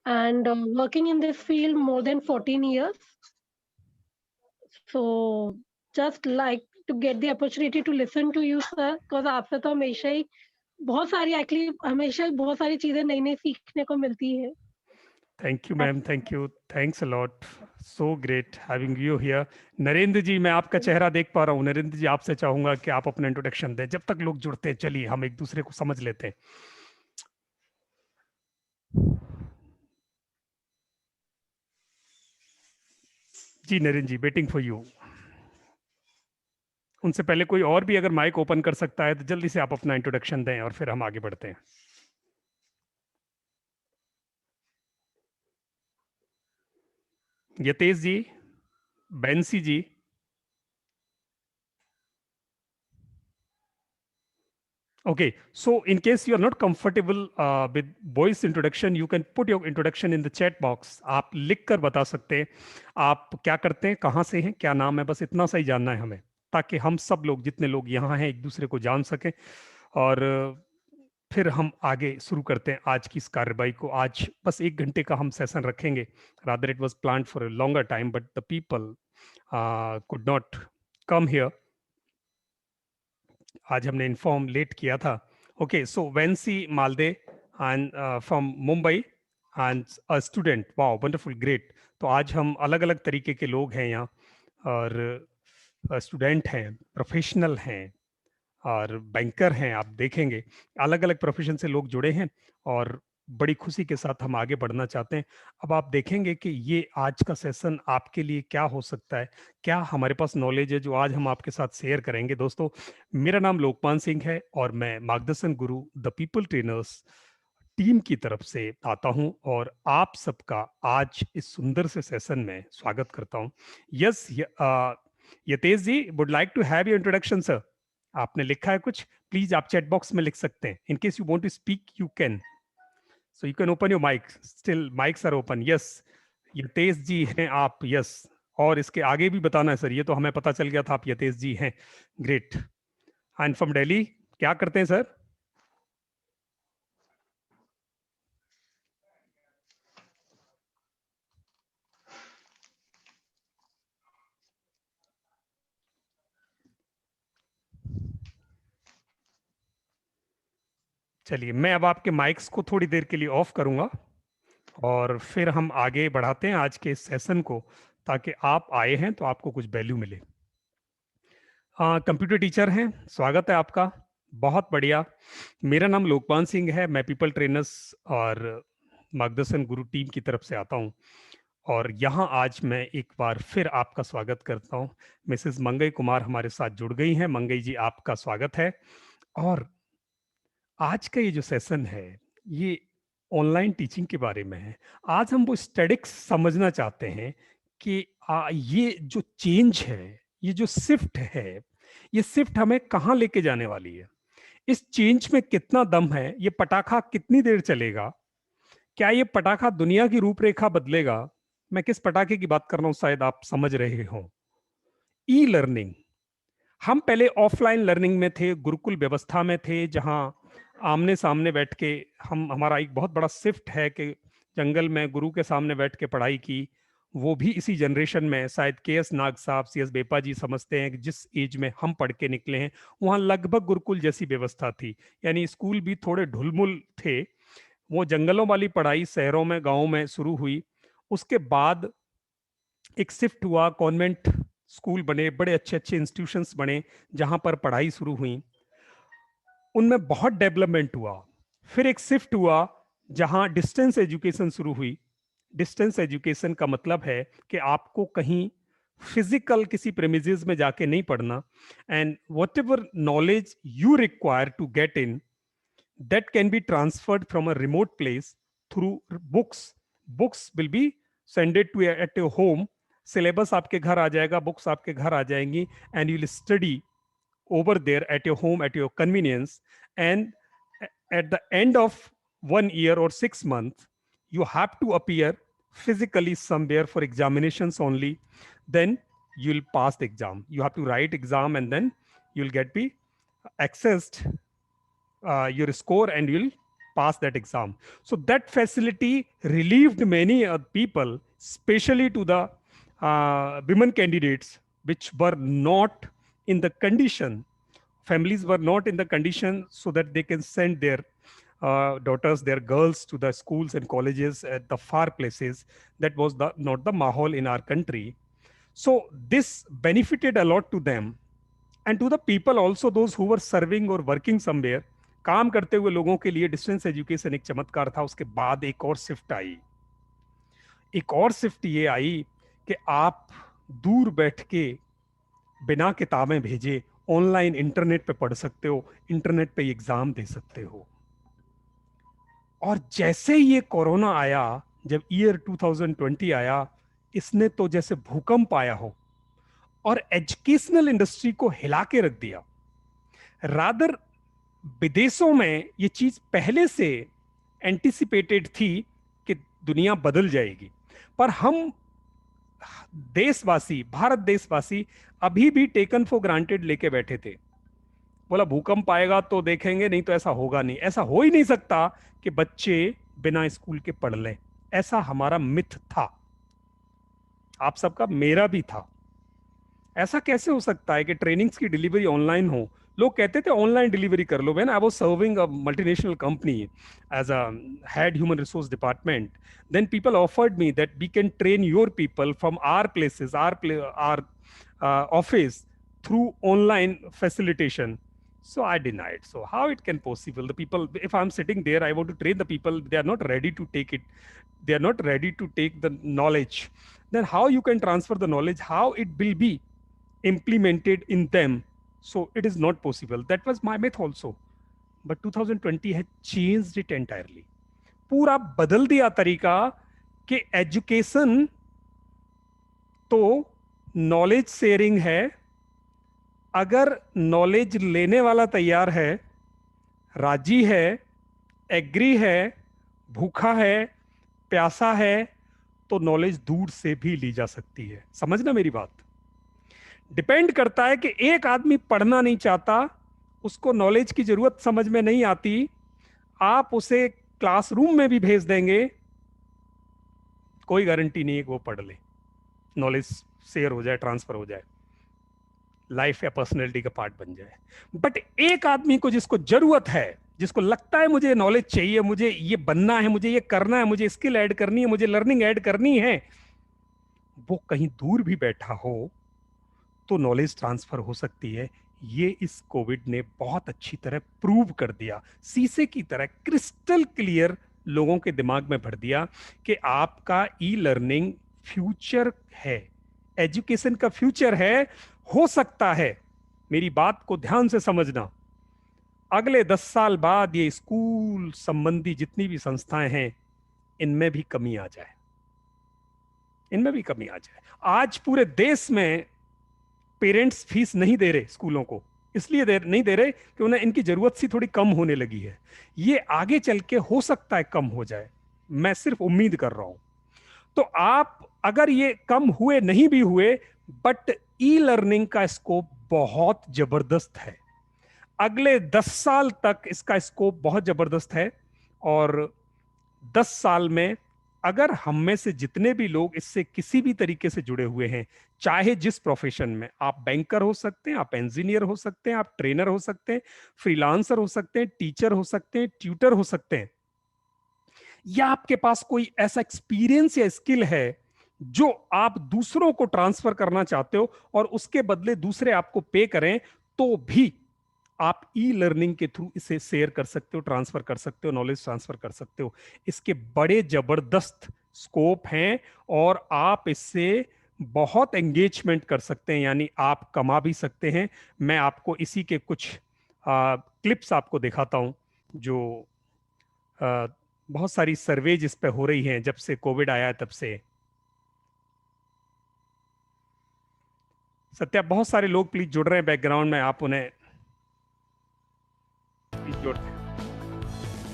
and working in this field more than 14 years. So just like to get the opportunity to listen to you, sir, because आपसे तो हमेशा ही बहुत सारी actually हमेशा ही बहुत सारी चीजें नई नई सीखने को मिलती है. Thank you ma'am, thank you, thanks a lot, so great having you here. Narendra ji, मैं आपका चेहरा देख पा रहा हूँ। नरेंद्र जी, आपसे चाहूंगा कि आप अपना इंट्रोडक्शन दें। जब तक लोग जुड़ते हैं, चलिए हम एक दूसरे को समझ लेते हैं। जी नरेंद्र जी, वेटिंग फॉर यू। उनसे पहले कोई और भी अगर माइक ओपन कर सकता है तो जल्दी से आप अपना इंट्रोडक्शन दें और फिर हम आगे बढ़ते हैं। यतेश जी, बेंसी जी, okay, so in case you are not comfortable with voice introduction, you can put your introduction in the chat box. आप लिख कर बता सकते हैं आप क्या करते हैं, कहाँ से हैं, क्या नाम है, बस इतना सा ही जानना है हमें, ताकि हम सब लोग जितने लोग यहाँ हैं एक दूसरे को जान सकें। और फिर हम आगे शुरू करते हैं आज की इस कार्यवाही को। आज बस 1 घंटे का हम सेशन रखेंगे। Rather it was planned for a longer time, but the people could not come here. आज हमने इन्फॉर्म लेट किया था। Okay, so Vency Malde and from Mumbai and a student. Wow, wonderful, great. तो आज हम अलग अलग तरीके के लोग हैं यहाँ, और स्टूडेंट हैं, प्रोफेशनल हैं, और बैंकर हैं। आप देखेंगे अलग अलग प्रोफेशन से लोग जुड़े हैं, और बड़ी खुशी के साथ हम आगे बढ़ना चाहते हैं। अब आप देखेंगे कि ये आज का सेशन आपके लिए क्या हो सकता है, क्या हमारे पास नॉलेज है जो आज हम आपके साथ शेयर करेंगे। दोस्तों, मेरा नाम लोकमान सिंह है और मैं मार्गदर्शन गुरु द पीपल ट्रेनर्स टीम की तरफ से आता हूं, और आप सबका आज इस सुंदर से सेशन में स्वागत करता हूं। Yes, Yatesh ji, would like to have your introduction sir. आपने लिखा है कुछ, प्लीज आप चैट बॉक्स में लिख सकते हैं। In case you want to speak, you can, so you can open your mic, still mics are open. Yes, Yatesh ji हैं आप, यस। और इसके आगे भी बताना है सर, ये तो हमें पता चल गया था आप यतेश जी हैं। ग्रेट। एंड फ्रॉम दिल्ली, क्या करते हैं सर? चलिए, मैं अब आपके माइक्स को थोड़ी देर के लिए ऑफ करूंगा, और फिर हम आगे बढ़ाते हैं आज के इस सेशन को, ताकि आप आए हैं तो आपको कुछ वैल्यू मिले। कंप्यूटर टीचर हैं, स्वागत है आपका, बहुत बढ़िया। मेरा नाम लोकमान सिंह है, मैं पीपल ट्रेनर्स और मार्गदर्शन गुरु टीम की तरफ से आता हूं, और यहाँ आज मैं एक बार फिर आपका स्वागत करता हूं। मिसेस मंगई कुमार हमारे साथ जुड़ गई हैं। मंगई जी, आपका स्वागत है। और आज का ये जो सेशन है, ये ऑनलाइन टीचिंग के बारे में है। आज हम वो स्टैटिक्स समझना चाहते हैं कि ये जो चेंज है, ये जो शिफ्ट है, ये शिफ्ट हमें कहाँ लेके जाने वाली है, इस चेंज में कितना दम है, ये पटाखा कितनी देर चलेगा, क्या ये पटाखा दुनिया की रूपरेखा बदलेगा। मैं किस पटाखे की बात कर रहा हूं, शायद आप समझ रहे हो। E learning. हम पहले ऑफलाइन लर्निंग में थे, गुरुकुल व्यवस्था में थे, जहां आमने सामने बैठ के हम, हमारा एक बहुत बड़ा शिफ्ट है कि जंगल में गुरु के सामने बैठ के पढ़ाई की। वो भी इसी जनरेशन में, शायद के एस नाग साहब, सी एस बेपा जी समझते हैं कि जिस एज में हम पढ़ के निकले हैं, वहाँ लगभग गुरुकुल जैसी व्यवस्था थी। यानी स्कूल भी थोड़े ढुलमुल थे। वो जंगलों वाली पढ़ाई शहरों में, गाँव में शुरू हुई। उसके बाद एक शिफ्ट हुआ, कॉन्वेंट स्कूल बने, बड़े अच्छे अच्छे इंस्टीट्यूशंस बने, जहां पर पढ़ाई शुरू हुई। उनमें बहुत डेवलपमेंट हुआ। फिर एक शिफ्ट हुआ जहां डिस्टेंस एजुकेशन शुरू हुई। डिस्टेंस एजुकेशन का मतलब है कि आपको कहीं फिजिकल किसी प्रेमिसेस में जाके नहीं पढ़ना, and whatever knowledge you require to get in, that can be transferred from a remote place through books. Books will be sended to at your home. Syllabus आपके घर आ जाएगा, books आपके घर आ जाएंगी, and you will study over there at your home at your convenience. And at the end of 1 year or 6 months, you have to appear physically somewhere for examinations only. Then you'll pass the exam. You have to write exam, and then you'll get be accessed your score, and you'll pass that exam. So that facility relieved many people, especially to the women candidates, which were not in the condition, families were not in the condition so that they can send their daughters, their girls to the schools and colleges at the far places. That was not the mahal in our country. So this benefited a lot to them and to the people also, those who were serving or working somewhere. काम करते हुए लोगों के लिए distance education एक चमत्कार था. उसके बाद एक और शिफ्ट आई. एक और शिफ्ट ये आई कि आप दूर बैठ के बिना किताबें भेजे ऑनलाइन इंटरनेट पे पढ़ सकते हो, इंटरनेट पे एग्जाम दे सकते हो. और जैसे ये कोरोना आया, जब ईयर 2020 आया, इसने तो जैसे भूकंप आया हो और एजुकेशनल इंडस्ट्री को हिला के रख दिया. रादर विदेशों में ये चीज पहले से एंटिसिपेटेड थी कि दुनिया बदल जाएगी, पर हम देशवासी, भारत देशवासी अभी भी टेकन फॉर ग्रांटेड लेके बैठे थे. बोला भूकंप आएगा तो देखेंगे, नहीं तो ऐसा होगा नहीं. ऐसा हो ही नहीं सकता कि बच्चे बिना स्कूल के पढ़ लें. ऐसा हमारा मिथ था, आप सबका, मेरा भी था. ऐसा कैसे हो सकता है कि ट्रेनिंग्स की डिलीवरी ऑनलाइन हो? लोग कहते थे ऑनलाइन डिलीवरी कर लो. When I was serving a multinational company as a head human resource department, then people offered me that we can train your people from our places, our office through online facilitation. So I denied. So how it can possible? The people, if I'm sitting there, I want to train the people, they are not ready to take it. They are not ready to take the knowledge. Then how you can transfer the knowledge? How it will be implemented in them? So it is not possible. That was my myth also. But 2020 had changed it entirely. पूरा बदल दिया तरीका कि education तो knowledge sharing है. अगर knowledge लेने वाला तैयार है, राजी है, एग्री है, भूखा है, प्यासा है, तो नॉलेज दूर से भी ली जा सकती है. समझना मेरी बात. डिपेंड करता है कि एक आदमी पढ़ना नहीं चाहता, उसको नॉलेज की जरूरत समझ में नहीं आती, आप उसे क्लासरूम में भी भेज देंगे, कोई गारंटी नहीं है कि वो पढ़ ले, नॉलेज शेयर हो जाए, ट्रांसफर हो जाए, लाइफ या पर्सनैलिटी का पार्ट बन जाए. बट एक आदमी को जिसको जरूरत है, जिसको लगता है मुझे नॉलेज चाहिए, मुझे ये बनना है, मुझे ये करना है, मुझे स्किल ऐड करनी है, मुझे लर्निंग ऐड करनी है, वो कहीं दूर भी बैठा हो तो नॉलेज ट्रांसफर हो सकती है. ये इस कोविड ने बहुत अच्छी तरह प्रूव कर दिया, शीशे की तरह क्रिस्टल क्लियर लोगों के दिमाग में भर दिया कि आपका ई लर्निंग फ्यूचर है, एजुकेशन का फ्यूचर है. हो सकता है, मेरी बात को ध्यान से समझना, अगले 10 साल बाद ये स्कूल संबंधी जितनी भी संस्थाएं हैं, इनमें भी कमी आ जाए, इनमें भी कमी आ जाए. आज पूरे देश में पेरेंट्स फीस नहीं दे रहे स्कूलों को, इसलिए नहीं दे रहे कि उन्हें इनकी जरूरत सी थोड़ी कम होने लगी है. ये आगे चल के हो सकता है कम हो जाए, मैं सिर्फ उम्मीद कर रहा हूं. तो आप अगर ये कम हुए, नहीं भी हुए, बट ई लर्निंग का स्कोप बहुत जबरदस्त है. अगले 10 साल तक इसका स्कोप बहुत जबरदस्त है. और 10 साल में अगर हम में से जितने भी लोग इससे किसी भी तरीके से जुड़े हुए हैं, चाहे जिस प्रोफेशन में, आप बैंकर हो सकते हैं, आप इंजीनियर हो सकते हैं, आप ट्रेनर हो सकते हैं, फ्रीलांसर हो सकते हैं, टीचर हो सकते हैं, ट्यूटर हो सकते हैं, या आपके पास कोई ऐसा एक्सपीरियंस या स्किल है जो आप दूसरों को ट्रांसफर करना चाहते हो और उसके बदले दूसरे आपको पे करें, तो भी आप ई लर्निंग के थ्रू इसे शेयर कर सकते हो, ट्रांसफर कर सकते हो, नॉलेज ट्रांसफर कर सकते हो. इसके बड़े जबरदस्त स्कोप हैं और आप इससे बहुत एंगेजमेंट कर सकते हैं, यानी आप कमा भी सकते हैं. मैं आपको इसी के कुछ क्लिप्स आपको दिखाता हूं, जो बहुत सारी सर्वेज इस पे हो रही हैं जब से कोविड आया तब से. सत्या, बहुत सारे लोग प्लीज जुड़ रहे हैं बैकग्राउंड में, आप उन्हें प्लीज जोड़.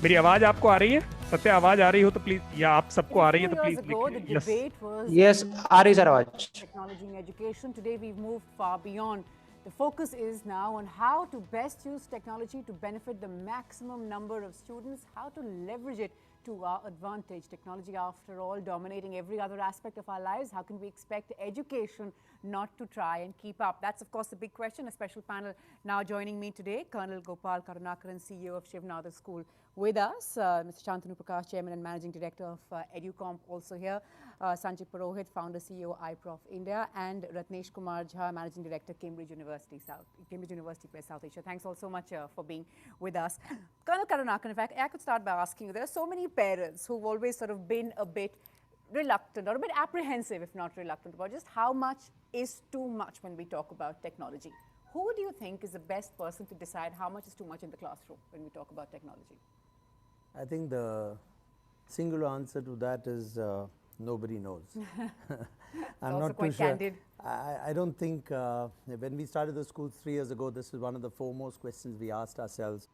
मेरी आवाज आपको आ रही है? सत्या, आवाज आ रही हो तो प्लीज, या आप सबको आ रही है तो प्लीज. यस, आ रही सर आवाज. Technology in education. Today we've moved far beyond The focus is now on how to best use technology to benefit the maximum number of students, how to leverage it to our advantage. Technology, after all, dominating every other aspect of our lives. How can we expect education not to try and keep up? That's, of course, the big question. A special panel now joining me today. Colonel Gopal Karunakaran, CEO of Shiv Nadar School, with us. Mr. Shantanu Prakash, Chairman and Managing Director of EduComp, also here. Sanjay Purohit, Founder, CEO, iProf India, and Ratnesh Kumar Jha, Managing Director, Cambridge University Press, South Asia. Thanks all so much for being with us. Colonel Karunakaran, in fact, I could start by asking you, there are so many parents who've always sort of been a bit reluctant or a bit apprehensive, if not reluctant, about just how much is too much when we talk about technology. Who do you think is the best person to decide how much is too much in the classroom when we talk about technology? I think the single answer to that is nobody knows. I'm not too sure. Candid. I don't think when we started the school 3 years ago, this was one of the foremost questions we asked ourselves.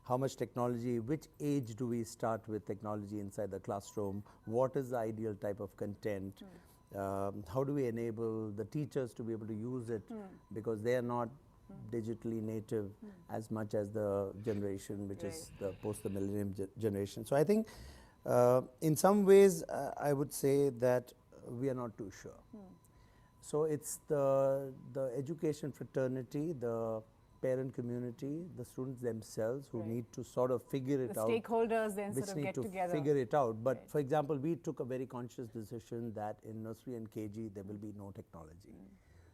How much technology, which age do we start with technology inside the classroom? What is the ideal type of content? How do we enable the teachers to be able to use it because they are not digitally native as much as the generation which is the post the millennium generation. So I think in some ways I would say that we are not too sure. So it's the education fraternity, the parent community, the students themselves who need to sort of figure it out. The stakeholders then sort of get together. Figure it out. But for example, we took a very conscious decision that in nursery and KG there will be no technology.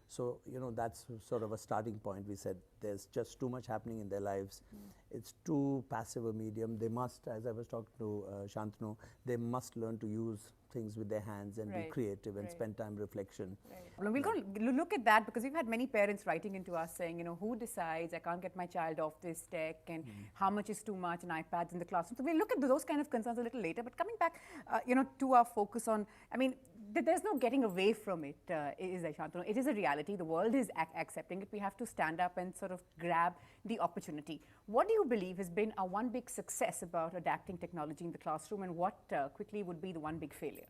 So, you know, that's sort of a starting point. We said there's just too much happening in their lives. It's too passive a medium. They must, as I was talking to Shantanu, they must learn to use things with their hands and be creative and spend time reflection. Well, we'll go look at that because we've had many parents writing into us saying, you know, who decides? I can't get my child off this tech, and how much is too much, and iPads in the classroom. So we'll look at those kind of concerns a little later. But coming back, you know, to our focus on, I mean, there's no getting away from it, is there, Shantanu? It is a reality. The world is accepting it. We have to stand up and sort of grab the opportunity. What do you believe has been our one big success about adapting technology in the classroom, and what quickly would be the one big failure?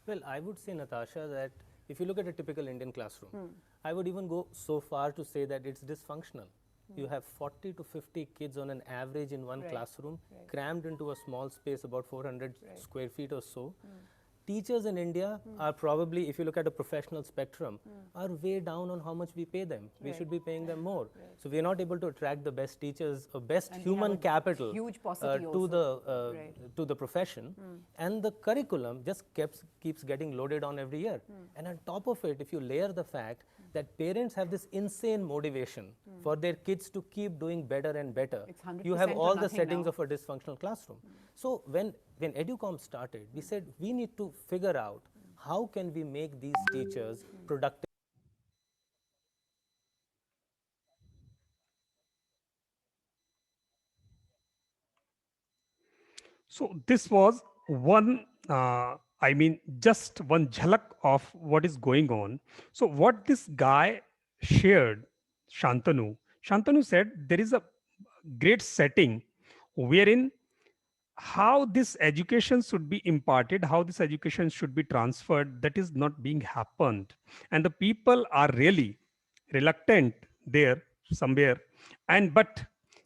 Well, I would say, Natasha, that if you look at a typical Indian classroom, I would even go so far to say that it's dysfunctional. You have 40 to 50 kids on an average in one classroom, crammed into a small space, about 400 square feet or so. Teachers in India are probably, if you look at a professional spectrum, are way down on how much we pay them. We should be paying them more. So we are not able to attract the best teachers or best human capital to the profession. And the curriculum just keeps getting loaded on every year. And on top of it, if you layer the fact that parents have this insane motivation for their kids to keep doing better and better, you have all the settings of a dysfunctional classroom. So when EduComp started, we said we need to figure out how can we make these teachers productive. So this was one, I mean, just one jhalak of what is going on. So what this guy shared, Shantanu said there is a great setting wherein how this education should be imparted, how this education should be transferred, that is not being happened. And the people are really reluctant there somewhere. But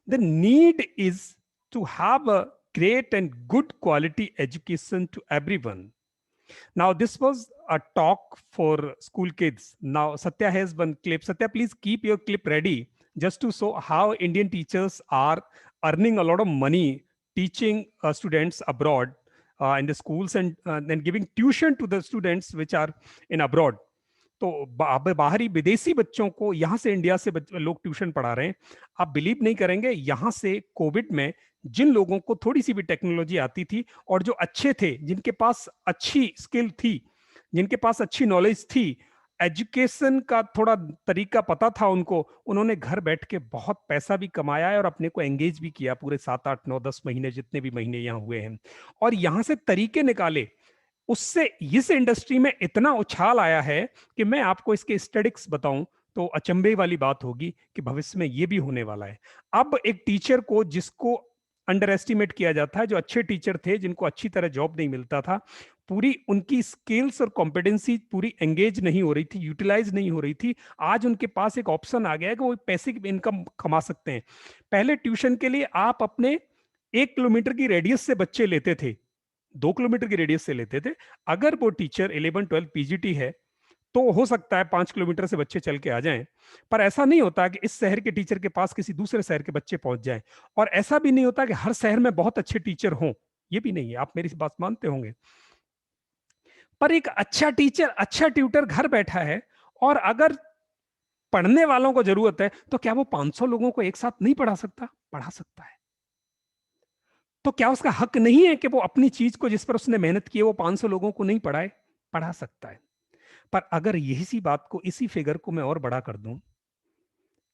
the need is to have a great and good quality education to everyone. Now, this was a talk for school kids. Now, Satya has one clip. Satya, please keep your clip ready just to show how Indian teachers are earning a lot of money teaching students abroad in the schools and then giving tuition to the students which are in abroad. तो बाहरी विदेशी बच्चों को यहाँ से India से लोग tuition पढ़ा रहे हैं. आप बिलीव नहीं करेंगे, यहाँ से कोविड में जिन लोगों को थोड़ी सी भी टेक्नोलॉजी आती थी और जो अच्छे थे, जिनके पास अच्छी स्किल थी, जिनके पास अच्छी नॉलेज थी, एजुकेशन का थोड़ा तरीका पता था उनको, उन्होंने घर बैठ के बहुत पैसा भी कमाया है और अपने को एंगेज भी किया पूरे 7, 8, 9, 10 महीने जितने भी महीने यहाँ हुए हैं और यहाँ से तरीके निकाले. उससे इस इंडस्ट्री में इतना उछाल आया है कि मैं आपको इसके स्टैटिस्टिक्स बताऊं तो अचंभे वाली बात होगी कि भविष्य में ये भी होने वाला है. अब एक टीचर को जिसको अंडर एस्टिमेट किया जाता है, जो अच्छे टीचर थे जिनको अच्छी तरह जॉब नहीं मिलता था, पूरी उनकी स्किल्स और कॉम्पिटेंसी पूरी एंगेज नहीं हो रही थी, यूटिलाइज नहीं हो रही थी। आज उनके पास एक ऑप्शन आ गया है कि वो पैसे की इनकम कमा सकते हैं। पहले ट्यूशन के लिए आप अपने 1 किलोमीटर की रेडियस से बच्चे लेते थे, 2 किलोमीटर की रेडियस से लेते थे। अगर वो टीचर 11 12 पीजीटी है तो हो सकता है 5 किलोमीटर से बच्चे चल के आ जाएं, पर ऐसा नहीं होता कि इस शहर के टीचर के पास किसी दूसरे शहर के बच्चे पहुंच जाएं। और ऐसा भी नहीं होता कि हर शहर में बहुत अच्छे टीचर हों, ये भी नहीं है, आप मेरी बात मानते होंगे। पर एक अच्छा टीचर, अच्छा ट्यूटर घर बैठा है, और अगर पढ़ने वालों को जरूरत है तो क्या वो 500 लोगों को एक साथ नहीं पढ़ा सकता? पढ़ा सकता है। तो क्या उसका हक नहीं है कि वो अपनी चीज को, जिस पर उसने मेहनत की है, वो 500 लोगों को नहीं पढ़ाए? पढ़ा सकता है। पर अगर यही सी बात को, इसी फिगर को मैं और बड़ा कर दूं,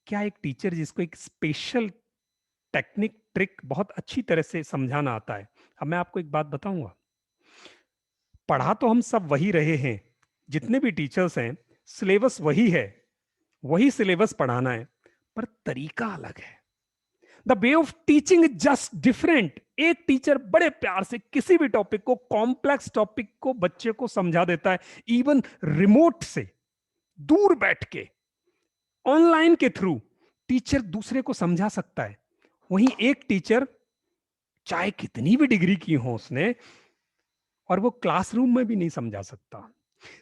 क्या एक टीचर जिसको एक स्पेशल टेक्निक, ट्रिक बहुत अच्छी तरह से समझाना आता है। अब मैं आपको एक बात बताऊंगा, पढ़ा तो हम सब वही रहे हैं, जितने भी टीचर्स हैं, सिलेबस वही है, वही सिलेबस पढ़ाना है, पर तरीका अलग है। The way of teaching is just different. एक टीचर बड़े प्यार से किसी भी टॉपिक को, कॉम्प्लेक्स टॉपिक को बच्चे को समझा देता है, इवन रिमोट से, दूर बैठ के, ऑनलाइन के थ्रू टीचर दूसरे को समझा सकता है। वहीं एक टीचर, चाहे कितनी भी डिग्री की हो उसने, और वो क्लासरूम में भी नहीं समझा सकता।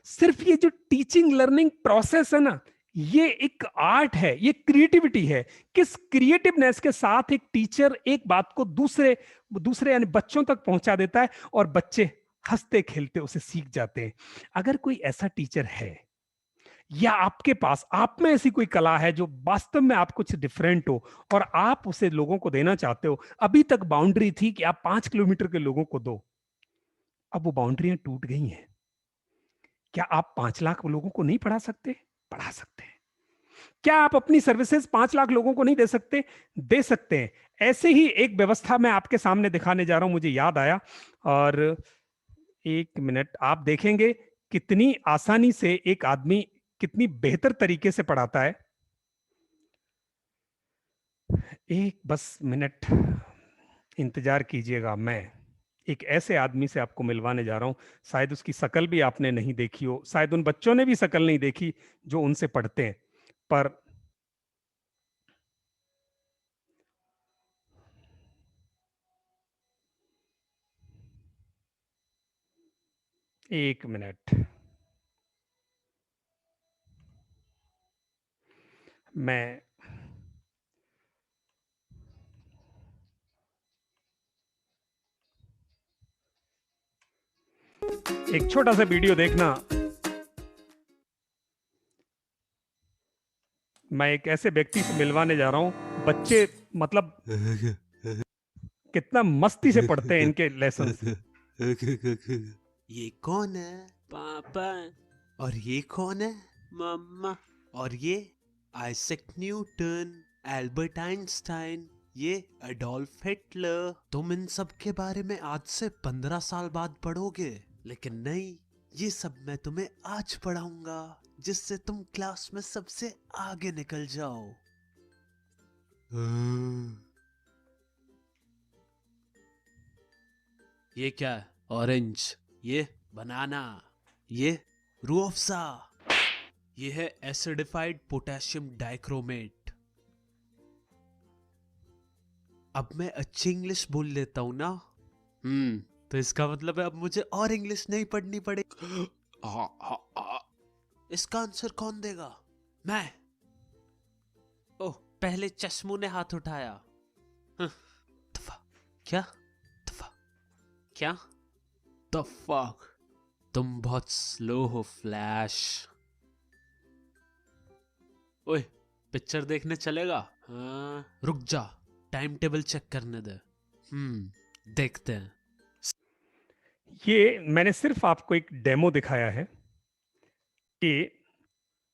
सिर्फ ये जो टीचिंग लर्निंग प्रोसेस है ना, ये एक आर्ट है, ये क्रिएटिविटी है। किस क्रिएटिवनेस के साथ एक टीचर एक बात को दूसरे यानी बच्चों तक पहुंचा देता है, और बच्चे हंसते खेलते उसे सीख जाते हैं। अगर कोई ऐसा टीचर है, या आपके पास, आप में ऐसी कोई कला है जो वास्तव में आप कुछ डिफरेंट हो और आप उसे लोगों को देना चाहते हो, अभी तक बाउंड्री थी कि आप 5 किलोमीटर के लोगों को दो, अब वो बाउंड्रियां टूट गई हैं। क्या आप 5 लाख लोगों को नहीं पढ़ा सकते? पढ़ा सकते हैं। क्या आप अपनी सर्विसेज 5 लाख लोगों को नहीं दे सकते? दे सकते हैं। ऐसे ही एक व्यवस्था मैं आपके सामने दिखाने जा रहा हूं, मुझे याद आया, और 1 मिनट, आप देखेंगे कितनी आसानी से एक आदमी कितनी बेहतर तरीके से पढ़ाता है। एक बस मिनट इंतजार कीजिएगा, मैं एक ऐसे आदमी से आपको मिलवाने जा रहा हूं, शायद उसकी शकल भी आपने नहीं देखी हो, शायद उन बच्चों ने भी शकल नहीं देखी जो उनसे पढ़ते हैं, पर एक मिनट, मैं एक छोटा सा वीडियो देखना। मैं एक ऐसे व्यक्ति से मिलवाने जा रहा हूं, बच्चे मतलब कितना मस्ती से पढ़ते हैं इनके लेसन। ये कौन है? पापा। और ये कौन है? मम्मा। और ये आइजैक न्यूटन, एल्बर्ट आइंस्टाइन, ये एडोल्फ हिटलर। तुम इन सब के बारे में आज से 15 साल बाद पढ़ोगे, लेकिन नहीं, ये सब मैं तुम्हें आज पढ़ाऊंगा, जिससे तुम क्लास में सबसे आगे निकल जाओ। ये क्या है? ऑरेंज। ये बनाना। ये रूह अफ़ज़ा। ये है एसिडिफाइड पोटेशियम डाइक्रोमेट। अब मैं अच्छी इंग्लिश बोल लेता हूं ना, तो इसका मतलब है अब मुझे और इंग्लिश नहीं पढ़नी पड़ेगी। इसका आंसर कौन देगा? मैं। ओह, पहले चश्मू ने हाथ उठाया। दफा। क्या? दफा। क्या? The fuck? तुम बहुत स्लो हो फ्लैश। ओए, पिक्चर देखने चलेगा? हाँ। रुक जा, टाइम टेबल चेक करने दे। देखते हैं। ये मैंने सिर्फ आपको एक डेमो दिखाया है कि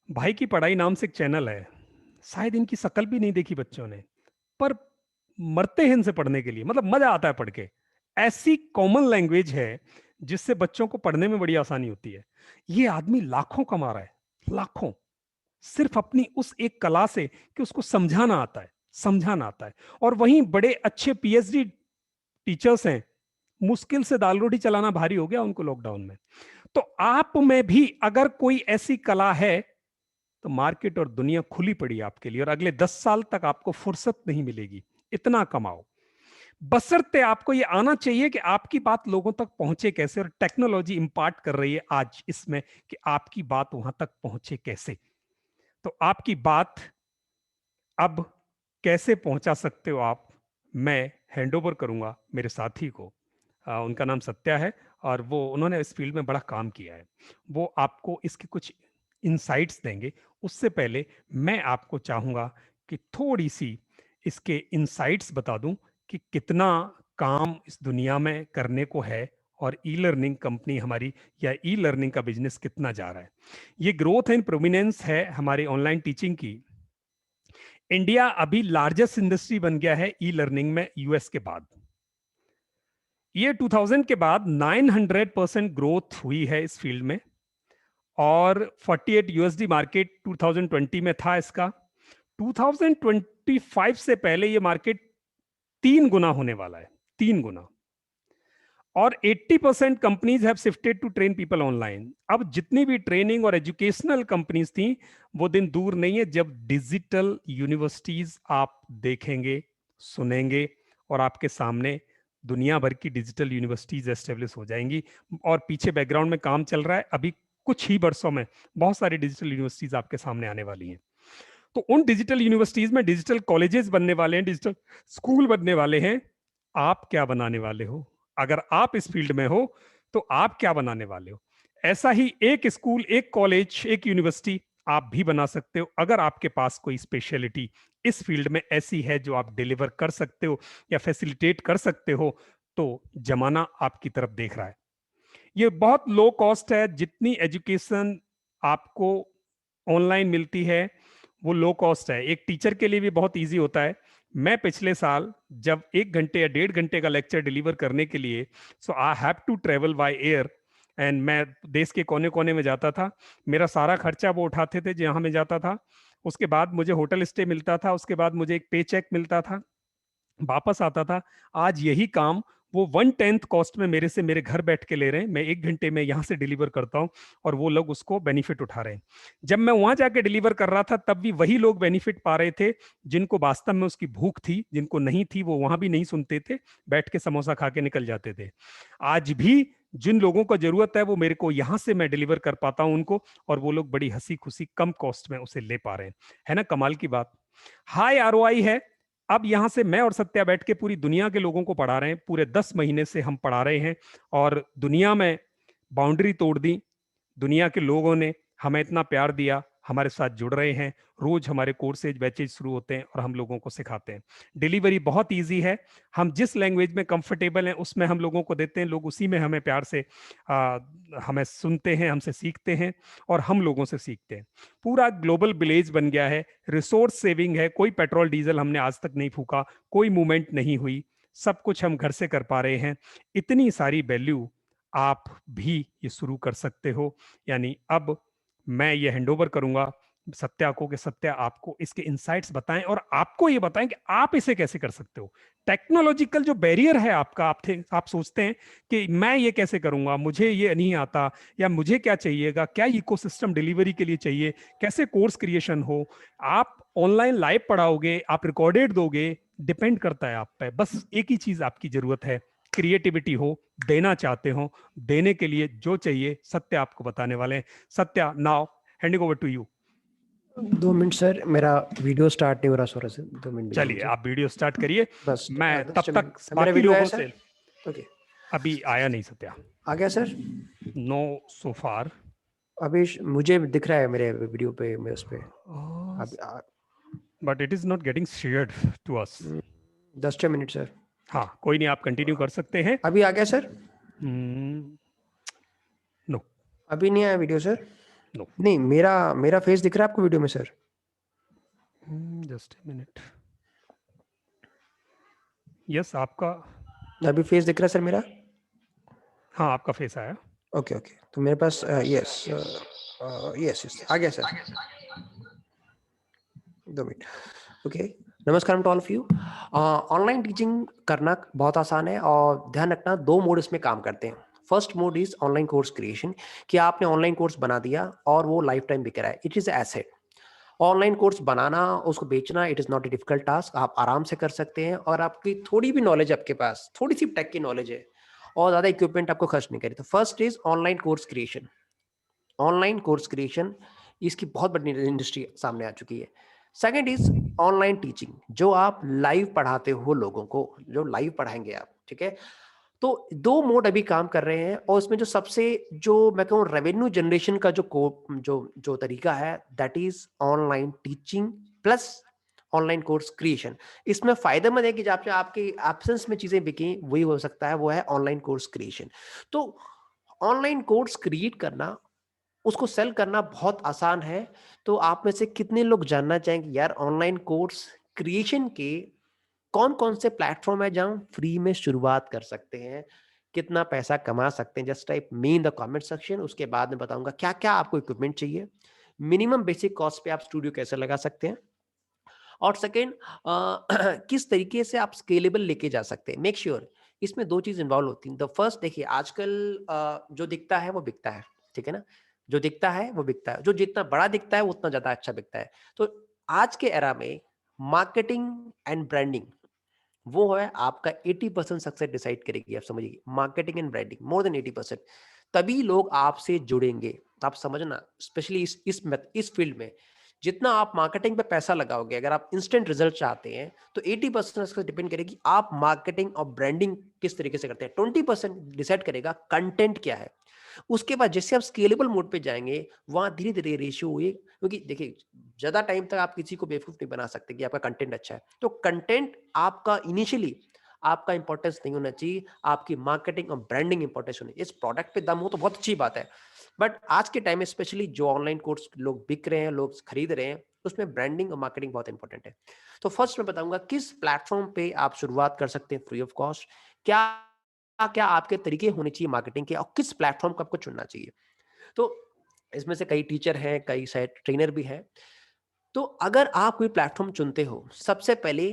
भाई की पढ़ाई नाम से एक चैनल है, शायद इनकी शकल भी नहीं देखी बच्चों ने, पर मरते हैं इनसे पढ़ने के लिए, मतलब मजा आता है पढ़ के। ऐसी कॉमन लैंग्वेज है जिससे बच्चों को पढ़ने में बड़ी आसानी होती है। ये आदमी लाखों कमा रहा है, लाखों, सिर्फ अपनी उस एक कला से कि उसको समझाना आता है, समझाना आता है। और वहीं बड़े अच्छे पीएचडी टीचर्स हैं, मुश्किल से दाल रोटी चलाना भारी हो गया उनको लॉकडाउन में। तो आप में भी अगर कोई ऐसी कला है तो मार्केट और दुनिया खुली पड़ी है आपके लिए, और अगले 10 साल तक आपको फुर्सत नहीं मिलेगी, इतना कमाओ। बशर्ते आपको ये आना चाहिए कि आपकी बात लोगों तक पहुंचे कैसे, और टेक्नोलॉजी इंपार्ट कर रही है आज इसमें कि आपकी बात वहां तक पहुंचे कैसे। तो आपकी बात अब कैसे पहुंचा सकते हो आप, मैं हैंडओवर करूंगा मेरे साथी को। उनका नाम सत्या है और वो उन्होंने इस फील्ड में बड़ा काम किया है। वो आपको इसके कुछ इनसाइट्स देंगे। उससे पहले मैं आपको चाहूंगा कि थोड़ी सी इसके इनसाइट्स बता दूं कि कितना काम इस दुनिया में करने को है, और ई लर्निंग कंपनी हमारी या ई लर्निंग का बिजनेस कितना जा रहा है। ये ग्रोथ एंड प्रोमिनेंस है हमारी ऑनलाइन टीचिंग की। इंडिया अभी लार्जेस्ट इंडस्ट्री बन गया है ई लर्निंग में यूएस के बाद। ये 2000 के बाद 900% ग्रोथ हुई है इस फील्ड में, और 48 यूएसडी मार्केट 2020 में था इसका। 2025 से पहले ये मार्केट 3 गुना होने वाला है, 3 गुना। और 80% companies have shifted to train people online. अब जितनी भी ट्रेनिंग और एजुकेशनल कंपनीज थी वो दिन दूर नहीं है जब डिजिटल यूनिवर्सिटीज आप देखेंगे, सुनेंगे, और आपके सामने दुनिया भर की डिजिटल यूनिवर्सिटीज एस्टेब्लिश हो जाएंगी। और पीछे बैकग्राउंड में काम चल रहा है, अभी कुछ ही वर्षों में बहुत सारी डिजिटल यूनिवर्सिटीज आपके सामने आने वाली हैं। तो उन डिजिटल यूनिवर्सिटीज में डिजिटल कॉलेजेस बनने वाले हैं, डिजिटल स्कूल बनने वाले हैं। आप क्या बनाने वाले हो? अगर आप इस फील्ड में हो तो आप क्या बनाने वाले हो? ऐसा ही एक स्कूल, एक कॉलेज, एक यूनिवर्सिटी आप भी बना सकते हो अगर आपके पास कोई स्पेशलिटी इस फील्ड में ऐसी है जो आप डिलीवर कर सकते हो या फैसिलिटेट कर सकते हो। तो जमाना आपकी तरफ देख रहा है। ये बहुत लो कॉस्ट है। जितनी एजुकेशन आपको ऑनलाइन मिलती है वो लो कॉस्ट है। एक टीचर के लिए भी बहुत इजी होता है। मैं पिछले साल जब 1 घंटे या 1.5 घंटे का लेक्चर डिलीवर करने के लिए, so I have to travel by air, and मैं देश के कोने कोने में जाता था। मेरा सारा खर्चा वो उठाते थे जहां मैं जाता था। उसके बाद मुझे होटल स्टे मिलता था, उसके बाद मुझे एक पे चेक मिलता था, वापस आता था। आज यही काम वो 1/10 कॉस्ट में मेरे से मेरे घर बैठ के ले रहे हैं। मैं 1 घंटे में यहाँ से डिलीवर करता हूँ और वो लोग उसको बेनिफिट उठा रहे हैं। जब मैं वहां जाके डिलीवर कर रहा था तब भी वही लोग बेनिफिट पा रहे थे जिनको वास्तव में उसकी भूख थी। जिनको नहीं थी वो वहां भी नहीं सुनते थे, बैठ के समोसा खा के निकल जाते थे। आज भी जिन लोगों को जरूरत है वो मेरे को यहाँ से मैं डिलीवर कर पाता हूँ उनको, और वो लोग बड़ी हंसी खुशी कम कॉस्ट में उसे ले पा रहे हैं। है ना कमाल की बात? हाई आरओआई है। अब यहां से मैं और सत्या बैठ के पूरी दुनिया के लोगों को पढ़ा रहे हैं। पूरे 10 महीने से हम पढ़ा रहे हैं और दुनिया में बाउंड्री तोड़ दी। दुनिया के लोगों ने हमें इतना प्यार दिया, हमारे साथ जुड़ रहे हैं। रोज हमारे कोर्सेज बैचेज शुरू होते हैं और हम लोगों को सिखाते हैं। डिलीवरी बहुत इजी है। हम जिस लैंग्वेज में कंफर्टेबल हैं उसमें हम लोगों को देते हैं। लोग उसी में हमें प्यार से हमें सुनते हैं, हमसे सीखते हैं और हम लोगों से सीखते हैं। पूरा ग्लोबल विलेज बन गया है। रिसोर्स सेविंग है। कोई पेट्रोल डीजल हमने आज तक नहीं फूका, कोई मूवमेंट नहीं हुई। सब कुछ हम घर से कर पा रहे हैं। इतनी सारी वैल्यू आप भी ये शुरू कर सकते हो। यानी अब मैं ये हैंडओवर करूंगा सत्या को कि सत्या आपको इसके इनसाइट्स बताएं और आपको ये बताएं कि आप इसे कैसे कर सकते हो। टेक्नोलॉजिकल जो बैरियर है आपका, आप सोचते हैं कि मैं ये कैसे करूंगा, मुझे ये नहीं आता, या मुझे क्या चाहिएगा, क्या इकोसिस्टम डिलीवरी के लिए चाहिए, कैसे कोर्स क्रिएशन हो। आप ऑनलाइन लाइव पढ़ाओगे, आप रिकॉर्डेड दोगे, डिपेंड करता है आप पे। बस एक ही चीज आपकी जरूरत है, क्रिएटिविटी हो, देना चाहते हो। देने के लिए जो चाहिए सत्या आपको बताने वाले हैं। Satya, now handing over to you. 2 minute sir, मेरा वीडियो स्टार्ट नहीं हो रहा सर से। 2 मिनट चलिए आप वीडियो स्टार्ट करिए। बस मैं तब तक मेरा बाकी वीडियो आया लोगों सर? से ओके, अभी आया नहीं सत्या। आ गया सर? नो सो फार। अभी मुझे दिख रहा है मेरे वीडियो पे, मेरे उस पे but it is not getting shared to us. 10 minute sir. हाँ कोई नहीं, आप कंटिन्यू कर सकते हैं। अभी आ गया सर? नो अभी नहीं आया वीडियो सर? नो नहीं, मेरा फेस दिख रहा है आपको वीडियो में sir? Just a minute. Yes आपका अभी फेस दिख रहा है सर मेरा? हाँ आपका फेस आया। ओके ओके, तो मेरे पास यस यस आ गया सर। 2 मिनट। ओके, नमस्कार to all of you. Online teaching करना बहुत आसान है और ध्यान रखना 2 मोड इसमें काम करते हैं। First mode is online course creation, कि आपने ऑनलाइन कोर्स बना दिया और वो लाइफ टाइम बिक रहा है। It is asset. Online course बनाना, उसको बेचना, it is not a difficult task. आप आराम से कर सकते हैं और आपकी थोड़ी भी नॉलेज आपके पास, थोड़ी सी टेक की नॉलेज है और ज़्यादा इक्विपमेंट आपको खर्च नहीं करें। तो first is online course creation. Online course creation, इसकी बहुत बड़ी इंडस्ट्री सामने आ चुकी है। सेकंड इज ऑनलाइन टीचिंग, जो आप लाइव पढ़ाते हो लोगों को, जो लाइव पढ़ाएंगे आप, ठीक है। तो 2 मोड अभी काम कर रहे हैं और इसमें जो सबसे, जो मैं कहूँ रेवेन्यू जनरेशन का जो तरीका है, that is online teaching plus online course creation. इसमें फायदेमंद है कि जब आपके एब्सेंस में चीजें बिकें, वही हो सकता है, वो है ऑनलाइन कोर्स क्रिएशन। तो ऑनलाइन कोर्स क्रिएट करना, उसको सेल करना बहुत आसान है। तो आप में से कितने लोग जानना चाहेंगे यार ऑनलाइन कोर्स क्रिएशन के कौन कौन से प्लेटफॉर्म है जहां फ्री में शुरुआत कर सकते हैं, कितना पैसा कमा सकते हैं? Just type me in the comment section. उसके बाद में बताऊंगा क्या क्या आपको इक्विपमेंट चाहिए, मिनिमम बेसिक कॉस्ट पे आप स्टूडियो कैसे लगा सकते हैं, और सेकेंड किस तरीके से आप स्केलेबल लेके जा सकते हैं। मेक श्योर इसमें 2 चीज इन्वॉल्व होती हैं। द फर्स्ट, देखिए आजकल जो दिखता है वो बिकता है, ठीक है ना। जो दिखता है वो बिकता है, जो जितना बड़ा दिखता है वो उतना ज्यादा अच्छा बिकता है। तो आज के एरा में मार्केटिंग एंड ब्रांडिंग, वो है आपका 80% सक्सेस डिसाइड करेगी। आप समझिए, marketing and branding more than 80%। तभी लोग आपसे जुड़ेंगे। आप समझना, स्पेशली इस फील्ड में जितना आप मार्केटिंग पे पैसा लगाओगे, अगर आप इंस्टेंट रिजल्ट चाहते हैं, तो 80% इसका डिपेंड करेगी आप मार्केटिंग और ब्रांडिंग किस तरीके से करते हैं। 20% डिसाइड करेगा कंटेंट क्या है। उसके बाद जैसे आप स्केलेबल मोड पे जाएंगे, वहां धीरे धीरे रेशियो हुए, क्योंकि देखिए ज्यादा टाइम तक आप किसी को बेवकूफ नहीं बना सकते कि आपका कंटेंट अच्छा है। तो कंटेंट आपका इनिशियली आपका इंपॉर्टेंस नहीं होना चाहिए, आपकी मार्केटिंग और ब्रांडिंग इंपॉर्टेंस होनी चाहिए। इस प्रोडक्ट पे दम हो तो बहुत अच्छी बात है, बट आज के टाइम में स्पेशली जो ऑनलाइन कोर्स लोग बिक रहे हैं, लोग खरीद रहे हैं, उसमें ब्रांडिंग और मार्केटिंग बहुत इंपॉर्टेंट है। तो फर्स्ट मैं बताऊंगा किस प्लेटफॉर्म पे आप शुरुआत कर सकते हैं फ्री ऑफ कॉस्ट, क्या क्या आपके तरीके होने चाहिए मार्केटिंग के, और किस प्लेटफॉर्म को आपको चुनना चाहिए। तो इसमें से कई टीचर हैं, कई शायद ट्रेनर भी हैं। तो अगर आप कोई प्लेटफॉर्म चुनते हो, सबसे पहले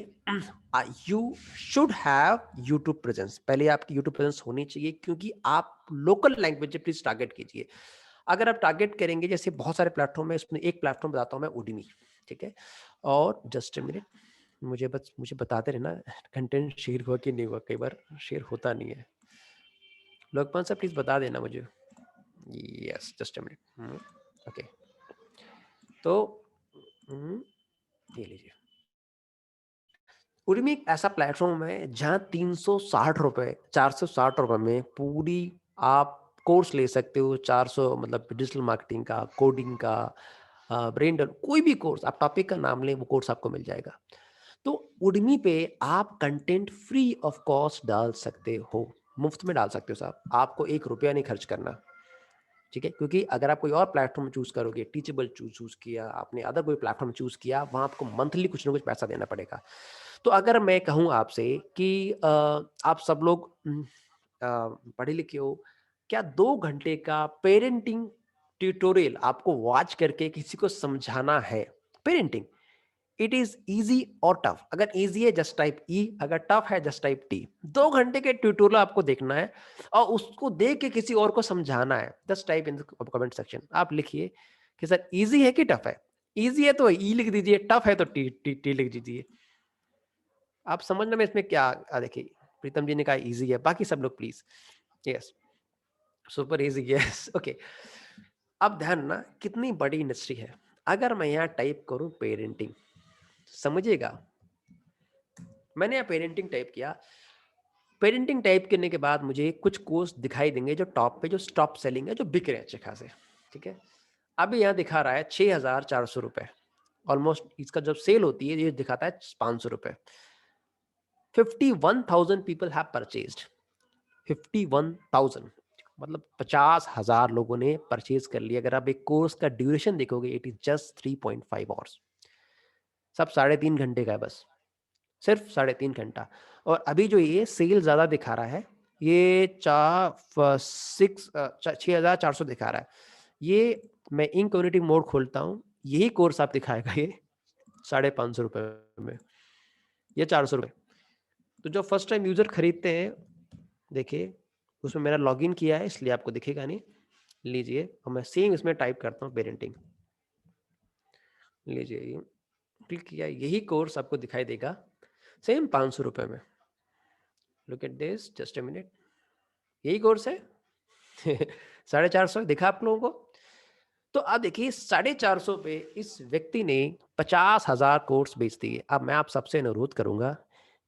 you should have YouTube presence. पहले आपकी यूट्यूब प्रेजेंस होनी चाहिए, क्योंकि आप लोकल लैंग्वेज प्लीज टारगेट कीजिए। अगर आप टारगेट करेंगे, जैसे बहुत सारे प्लेटफॉर्म है, उसमें एक प्लेटफॉर्म बताता हूँ मैं, उडमी, ठीक है। और जस्ट ए मिनट, मुझे बताते रहना कंटेंट शेयर हुआ कि नहीं हुआ, कई बार शेयर होता नहीं है। लोकपाल साहब प्लीज बता देना मुझे। Yes, just a minute. Okay, तो ये लीजिए। उडमी एक ऐसा प्लेटफॉर्म है जहां 360 रुपए, 460 रुपए में पूरी आप कोर्स ले सकते हो। 400 मतलब डिजिटल मार्केटिंग का, कोडिंग का, ब्रेन, कोई भी कोर्स आप टॉपिक का नाम लें, वो कोर्स आपको मिल जाएगा। तो उडमी पे आप कंटेंट फ्री ऑफ कॉस्ट डाल सकते हो, मुफ्त में डाल सकते हो साहब। आपको 1 रुपया नहीं खर्च करना, ठीक है। क्योंकि अगर आप कोई और प्लेटफॉर्म चूज करोगे, टीचेबल चूज किया आपने, अदर कोई प्लेटफॉर्म चूज किया, वहां आपको मंथली कुछ ना कुछ पैसा देना पड़ेगा। तो अगर मैं कहूँ आपसे कि आप सब लोग पढ़े लिखे हो, क्या 2 घंटे का पेरेंटिंग ट्यूटोरियल आपको वॉच करके किसी को समझाना है? पेरेंटिंग, इट इज इजी और टफ। अगर इजी है जस्ट टाइप ई, अगर टफ है जस्ट टाइप टी। 2 घंटे के ट्यूटोरियल आपको देखना है और उसको देख के किसी और को समझाना है। Just type in comment section, आप लिखिए कि सर इजी है कि टफ है। इजी है तो ई लिख दीजिए, टफ है तो टी लिख दीजिए। आप समझना में इसमें क्या, देखिए प्रीतम जी ने कहा इजी है, बाकी सब लोग please yes, super easy, yes, okay. अब ध्यान ना, कितनी बड़ी इंडस्ट्री है। अगर मैं यहाँ टाइप करूं पेरेंटिंग, समझिएगा, मैंने यहाँ पेरेंटिंग टाइप किया। पेरेंटिंग टाइप करने के बाद मुझे कुछ कोर्स दिखाई देंगे जो टॉप पे, जो टॉप सेलिंग है, जो बिक रहे हैं अच्छे खासे, ठीक है। अभी यहाँ दिखा रहा है 6,400 रुपए ऑलमोस्ट। इसका जब सेल होती है ये दिखाता है 500 रुपए। 51,000 पीपल हैव परचेज्ड। 51,000 मतलब 50,000 लोगों ने परचेज कर लिया। अगर आप एक कोर्स का ड्यूरेशन देखोगे, इट इज जस्ट 3.5 आवर्स। सब 3.5 घंटे का है, बस सिर्फ 3.5 घंटा। और अभी जो ये सेल ज्यादा दिखा रहा है, ये 6,400 दिखा रहा है। ये मैं इनकम्युनिटी मोड खोलता हूँ, यही कोर्स आप दिखाएगा ये 550 रुपए में। ये 400 रुपये। तो जो फर्स्ट टाइम यूजर खरीदते हैं, देखिए उसमें मेरा लॉगिन किया है इसलिए आपको दिखेगा नहीं। लीजिए, और मैं सेम इसमें टाइप करता हूँ पेरेंटिंग। लीजिए, ये क्लिक किया, यही कोर्स आपको दिखाई देगा सेम 500 रुपये में। Look at this, just a minute, यही कोर्स है 450 दिखा आप लोगों को। तो अब देखिए 450 पे इस व्यक्ति ने 50,000 कोर्स बेच दिए। अब मैं आप सबसे अनुरोध करूंगा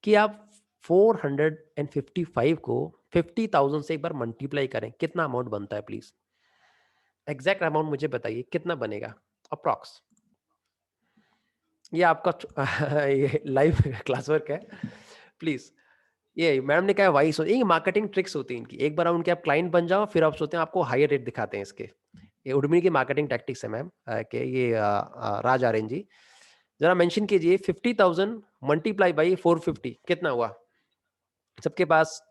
कि आप 455 को 50,000 से एक बार मल्टीप्लाई करें, कितना अमाउंट बनता है प्लीज। एग्जैक्ट अमाउंट मुझे बताइए कितना बनेगा अप्रॉक्स। ये आपका ये लाइव क्लास वर्क है प्लीज। ये मैडम ने कहा वाइस, ये मार्केटिंग ट्रिक्स होती हैं इनकी। एक बार उनके आप क्लाइंट बन जाओ, फिर आप सोचते हैं आपको हायर रेट दिखाते हैं इसके। ये उडमी की मार्केटिंग टैक्टिक्स है मैम के। ये राज आर्यन जी जरा मेंशन कीजिए 50,000 मल्टीप्लाई बाई 450 कितना हुआ सबके पास।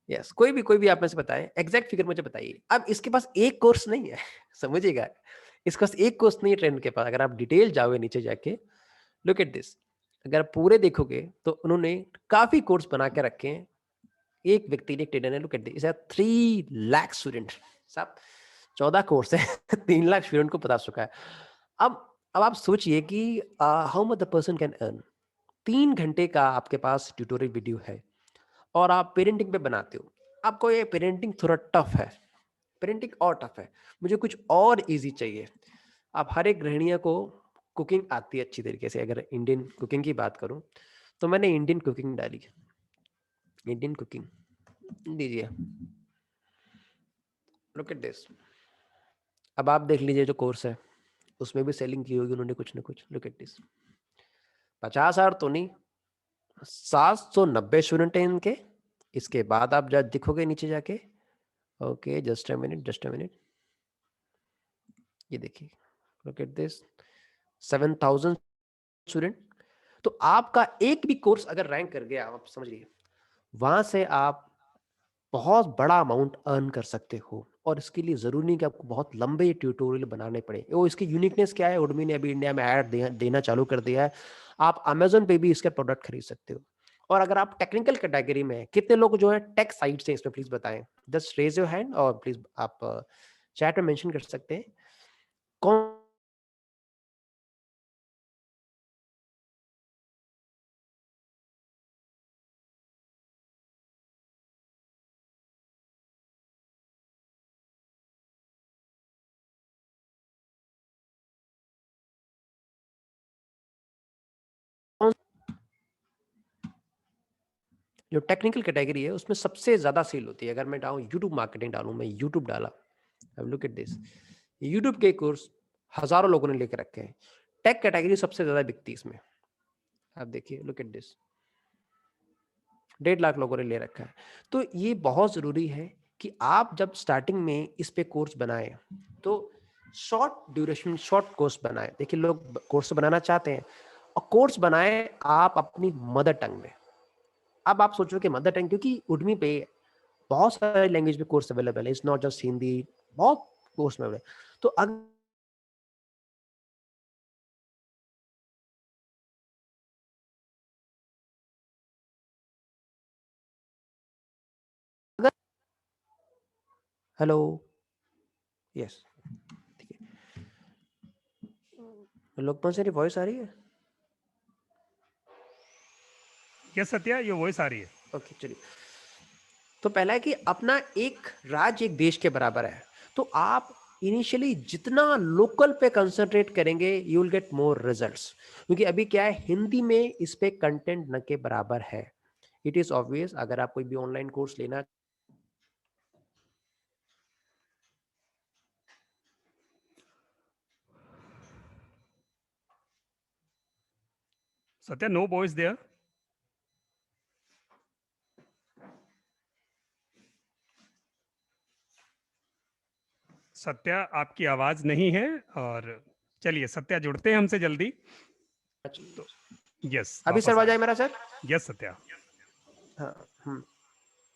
यस, कोई भी आप में से बताएं, एग्जैक्ट फिगर मुझे बताइए। अब इसके पास एक कोर्स नहीं है समझिएगा, इसके पास एक कोर्स नहीं है ट्रेंड के पास। अगर आप डिटेल जाओगे नीचे जाके, लुक एट दिस, अगर आप पूरे देखोगे तो उन्होंने काफी कोर्स बना के रखे हैं। एक व्यक्ति ने, ट्रेनर ने, look at this 3 lakh student, साहब 14 कोर्स है 3 लाख स्टूडेंट को बता चुका है। अब आप सोचिए कि how much the person can earn. 3 घंटे का आपके पास ट्यूटोरियल वीडियो है और आप पेरेंटिंग पे बनाते हो। आपको ये पेरेंटिंग थोड़ा टफ है, पेरेंटिंग और टफ है, मुझे कुछ और इजी चाहिए। आप हर एक गृहिणियों को कुकिंग आती है अच्छी तरीके से। अगर इंडियन कुकिंग की बात करूं तो मैंने इंडियन कुकिंग डाली, इंडियन कुकिंग दीजिए, लुक एट दिस। अब आप देख लीजिए जो कोर्स है उसमें भी सेलिंग की होगी उन्होंने कुछ ना कुछ। लुक एट दिस, 50,000 तो नहीं, 790 स्टूडेंट है इनके। इसके बाद आप जब दिखोगे नीचे जाके, ओके जस्ट अ मिनट, ये देखिए, लुक एट दिस 7,000 स्टूडेंट। तो आपका एक भी कोर्स अगर रैंक कर गया, आप समझ लीजिए वहां से आप बहुत बड़ा अमाउंट अर्न कर सकते हो। और इसके लिए जरूरी नहीं कि आपको बहुत लंबे ट्यूटोरियल बनाने पड़े। वो इसकी यूनिकनेस क्या है, उडमी ने अभी इंडिया में ऐड देना चालू कर दिया है। आप अमेजोन पे भी इसके प्रोडक्ट खरीद सकते हो। और अगर आप टेक्निकल कैटेगरी में, कितने लोग जो है टेक साइड से इसमें प्लीज बताएं, जस्ट रेज योर हैंड, और प्लीज आप चैट में मेंशन कर सकते हैं कौन। जो टेक्निकल कैटेगरी है उसमें सबसे ज्यादा सेल होती है। अगर मैं डालूं यूट्यूब मार्केटिंग डालूं, मैं यूट्यूब डाला, अब लुक एट दिस, यूट्यूब के कोर्स हजारों लोगों ने लेकर रखे हैं। टेक कैटेगरी सबसे ज्यादा बिकती है इसमें। आप देखिए, लुक एट दिस, 1.5 लाख लोगों ने ले रखा है। तो ये बहुत जरूरी है कि आप जब स्टार्टिंग में इस पे कोर्स बनाए तो शॉर्ट ड्यूरेशन, शॉर्ट कोर्स बनाए। देखिए लोग कोर्स बनाना चाहते हैं, और कोर्स बनाए आप अपनी मदर टंग में। अब आप सोचो कि मदर टंग, क्योंकि उडमी पे बहुत सारे लैंग्वेज में कोर्स अवेलेबल है, इट्स नॉट जस्ट हिंदी, बहुत कोर्स में अवेलेबल। तो अगर हेलो, यस, ठीक है, लोकपाल सर वॉइस आ रही है? यस सत्या, ये वॉइस आ रही है। ओके चलिए। तो पहला है कि अपना एक राज्य एक देश के बराबर है। तो आप इनिशियली जितना लोकल पे कंसंट्रेट करेंगे you will get more results. क्योंकि अभी क्या है, हिंदी में इस पे कंटेंट न के बराबर है। इट इज ऑब्वियस, अगर आप कोई भी ऑनलाइन कोर्स लेना, Satya, no voice there. Satya, आपकी आवाज नहीं है। और चलिए सत्या जुड़ते हैं हमसे जल्दी। तो यस, अभी सर आवाज आए मेरा सर? यस सत्या। हाँ,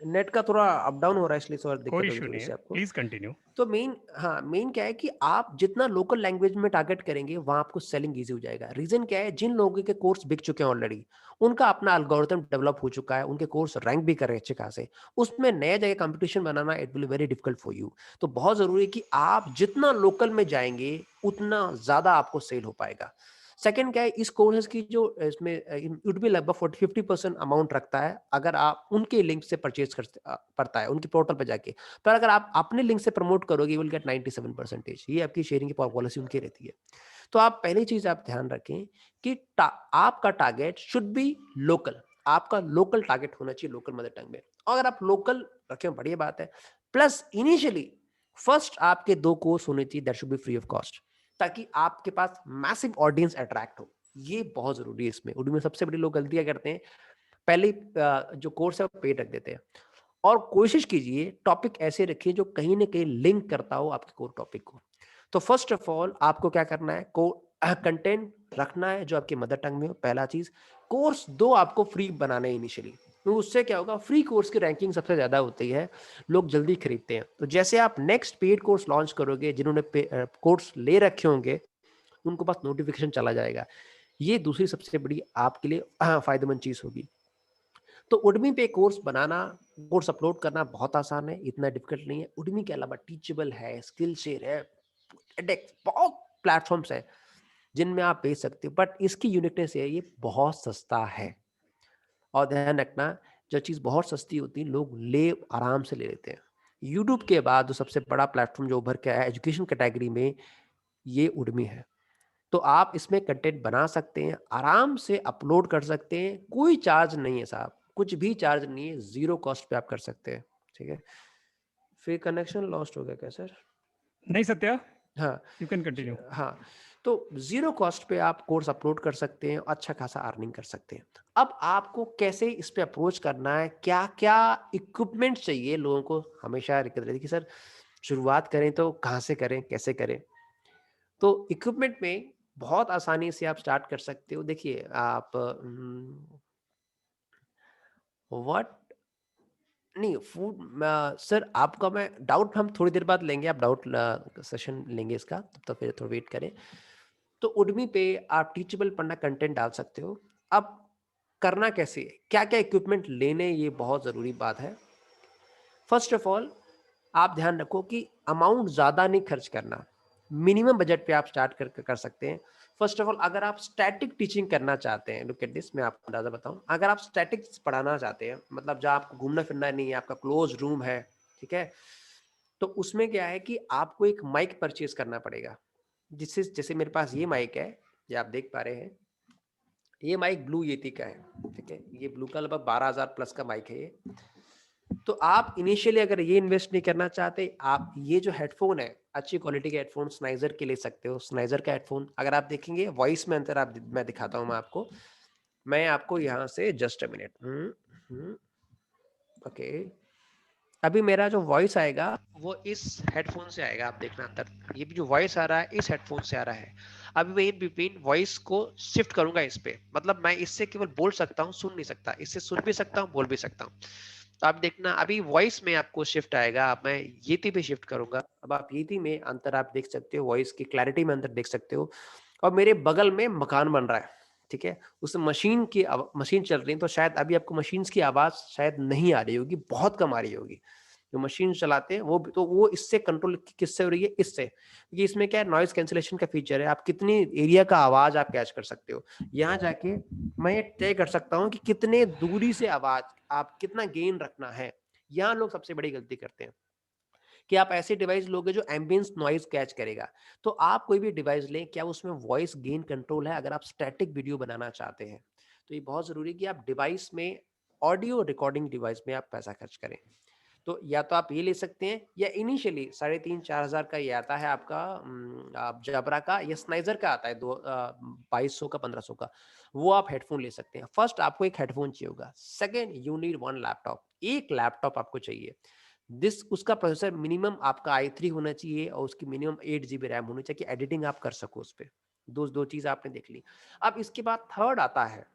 नेट का थोड़ा अप डाउन हो रहा है इसलिए थोड़ा दिक्कत कोई होगी इशू थोड़ी नहीं सी है, आपको। Please continue. तो मेन क्या है कि आप जितना लोकल लैंग्वेज में टारगेट करेंगे वहां आपको सेलिंग इजी हो जाएगा। रीजन क्या है, जिन लोगों के कोर्स बिक चुके हैं ऑलरेडी, उनका अपना एल्गोरिथम डेवलप हो चुका है, उनके कोर्स रैंक भी कर रहे हैं अच्छे खासे, उसमें नया जगह competition banana it will very difficult for you. तो बहुत जरूरी है कि आप जितना लोकल में जाएंगे उतना ज्यादा आपको सेल हो पाएगा। सेकंड क्या है, इस कोर्सेज की जो इसमें यूट्यूब लगभग 40-50% अमाउंट रखता है अगर आप उनके लिंक से परचेज पड़ता है उनके पोर्टल पर जाके। पर अगर आप अपने लिंक से प्रमोट करोगे यू विल गेट 97%। ये आपकी शेयरिंग की पॉलिसी उनकी रहती है। तो आप पहली चीज आप ध्यान रखें कि आपका टारगेट शुड बी लोकल। आपका लोकल टारगेट होना चाहिए लोकल मदर टंग में। अगर आप लोकल रखें बढ़िया बात है। प्लस इनिशियली फर्स्ट आपके 2 कोर्स होने चाहिए that should be free of cost, ताकि आपके पास मैसिव ऑडियंस अट्रैक्ट हो। ये बहुत जरूरी है इसमें। उनमें सबसे बड़ी लोग गलतियां करते हैं, पहले जो कोर्स है वो पेड रख देते हैं। और कोशिश कीजिए टॉपिक ऐसे रखिए जो कहीं ना कहीं लिंक करता हो आपके कोर टॉपिक को। तो फर्स्ट ऑफ ऑल आपको क्या करना है, कंटेंट रखना है जो आपकी मदर टंग में हो, पहला चीज। कोर्स 2 आपको फ्री बनाना है इनिशियली, तो उससे क्या होगा, फ्री कोर्स की रैंकिंग सबसे ज्यादा होती है, लोग जल्दी खरीदते हैं। तो जैसे आप नेक्स्ट पेड कोर्स लॉन्च करोगे, जिन्होंने कोर्स ले रखे होंगे उनको पास नोटिफिकेशन चला जाएगा। ये दूसरी सबसे बड़ी आपके लिए फायदेमंद चीज होगी। तो उडमी पे कोर्स बनाना, कोर्स अपलोड करना बहुत आसान है, इतना डिफिकल्ट नहीं है। उडमी के अलावा टीचेबल है, स्किल शेयर है, एडेक्स, बहुत प्लेटफॉर्म्स है जिनमें आप बेच सकते हो। बट इसकी यूनिकनेस है, ये बहुत सस्ता है। और ध्यान रखना, जो चीज बहुत सस्ती होती है लोग आराम से ले लेते हैं। यूट्यूब के बाद जो सबसे बड़ा प्लेटफॉर्म जो उभर के आया है एजुकेशन कैटेगरी में, ये उडमी है। तो आप इसमें कंटेंट बना सकते हैं, आराम से अपलोड कर सकते हैं, कोई चार्ज नहीं है साहब, कुछ भी चार्ज नहीं है, 0 कॉस्ट पे आप कर सकते हैं। ठीक है। फिर कनेक्शन लॉस्ट हो गया क्या सर? नहीं सत्या, हाँ, यू कैन कंटिन्यू। हाँ। तो 0 कॉस्ट पे आप कोर्स अपलोड कर सकते हैं, अच्छा खासा अर्निंग कर सकते हैं। अब आपको कैसे इस पे अप्रोच करना है, क्या क्या इक्विपमेंट चाहिए लोगों को, हमेशा दिक्कत रहती है कि सर शुरुआत करें तो कहाँ से करें, कैसे करें। तो इक्विपमेंट में बहुत आसानी से आप स्टार्ट कर सकते हो। देखिए आप व्हाट नहीं फूड सर, आपका मैं डाउट हम थोड़ी देर बाद लेंगे, आप डाउट सेशन लेंगे इसका, तब तक फिर थोड़ा वेट करें। तो उडमी पे आप टीचेबल पढ़ना कंटेंट डाल सकते हो। अब करना कैसे है, क्या क्या इक्विपमेंट लेने, ये बहुत ज़रूरी बात है। फर्स्ट ऑफ ऑल आप ध्यान रखो कि अमाउंट ज़्यादा नहीं खर्च करना, मिनिमम बजट पे आप स्टार्ट कर सकते हैं। फर्स्ट ऑफ ऑल अगर आप स्टैटिक टीचिंग करना चाहते हैं, लुक एट दिस, मैं आपको अंदाजा बताऊं, अगर आप स्टैटिक पढ़ाना चाहते हैं, मतलब जहाँ आपको घूमना फिरना नहीं है, आपका क्लोज रूम है, ठीक है, तो उसमें क्या है कि आपको एक माइक परचेज करना पड़ेगा। जिससे जैसे मेरे पास ये माइक है, ये आप देख पा रहे हैं, ये माइक ब्लू येती का है, ठीक है, ये ब्लू का लगभग 12,000 प्लस का माइक है ये। तो आप इनिशियली अगर ये इन्वेस्ट नहीं करना चाहते, आप ये जो हेडफोन है, अच्छी क्वालिटी के हेडफोन स्नाइजर के ले सकते हो। स्नाइजर का हेडफोन अगर आप देखेंगे वॉइस में अंतर, आप मैं दिखाता हूँ मैं आपको यहाँ से जस्ट अ मिनट, ओके, अभी मेरा जो वॉइस आएगा वो इस हेडफोन से आएगा, आप देखना अंतर, ये भी जो वॉइस आ रहा है इस हेडफोन से आ रहा है। अभी मैं इन बिटवीन वॉइस को शिफ्ट करूंगा इस पे, मतलब मैं इससे केवल बोल सकता हूँ, सुन नहीं सकता, इससे सुन भी सकता हूँ, बोल भी सकता हूँ। तो आप देखना अभी वॉइस में आपको शिफ्ट आएगा, अब मैं येती पे शिफ्ट करूंगा। अब आप येती में अंतर आप देख सकते हो, वॉइस की क्लैरिटी में अंतर देख सकते हो। और मेरे बगल में मकान बन रहा है, ठीक है, उस मशीन चल रही है, तो शायद अभी आपको मशीन की आवाज शायद नहीं आ रही होगी, बहुत कम आ रही होगी। जो मशीन चलाते हैं वो इससे कंट्रोल किससे हो रही है, इससे, क्योंकि इसमें क्या है, नॉइज कैंसिलेशन का फीचर है, आप कितनी एरिया का आवाज आप कैच कर सकते हो। यहाँ जाके मैं ये तय कर सकता हूँ कि कितने दूरी से आवाज, आप कितना गेन रखना है। यहाँ लोग सबसे बड़ी गलती करते हैं कि आप ऐसे डिवाइस लोगे जो एम्बियंस नॉइज कैच करेगा। तो आप कोई भी डिवाइस लें, क्या उसमें वॉइस गेन कंट्रोल है, अगर आप स्टैटिक वीडियो बनाना चाहते हैं तो ये बहुत जरूरी है कि आप डिवाइस में, ऑडियो रिकॉर्डिंग डिवाइस में आप पैसा खर्च करें। तो या तो आप ये ले सकते हैं, या इनिशियली 3,500-4,000 का ये आता है आपका, आप जबरा का या स्नाइजर का आता है 2,200 का, 1,500 का, वो आप हेडफोन ले सकते हैं। फर्स्ट आपको एक हेडफोन चाहिए होगा। सेकेंड, यू नीड 1 लैपटॉप, एक लैपटॉप आपको चाहिए। उसका प्रोसेसर मिनिमम आपका i3 होना चाहिए, और उसकी मिनिमम 8 GB रैम होनी चाहिए कि एडिटिंग आप कर सको उस पर। दो चीज आपने देख ली। अब इसके बाद थर्ड आता है,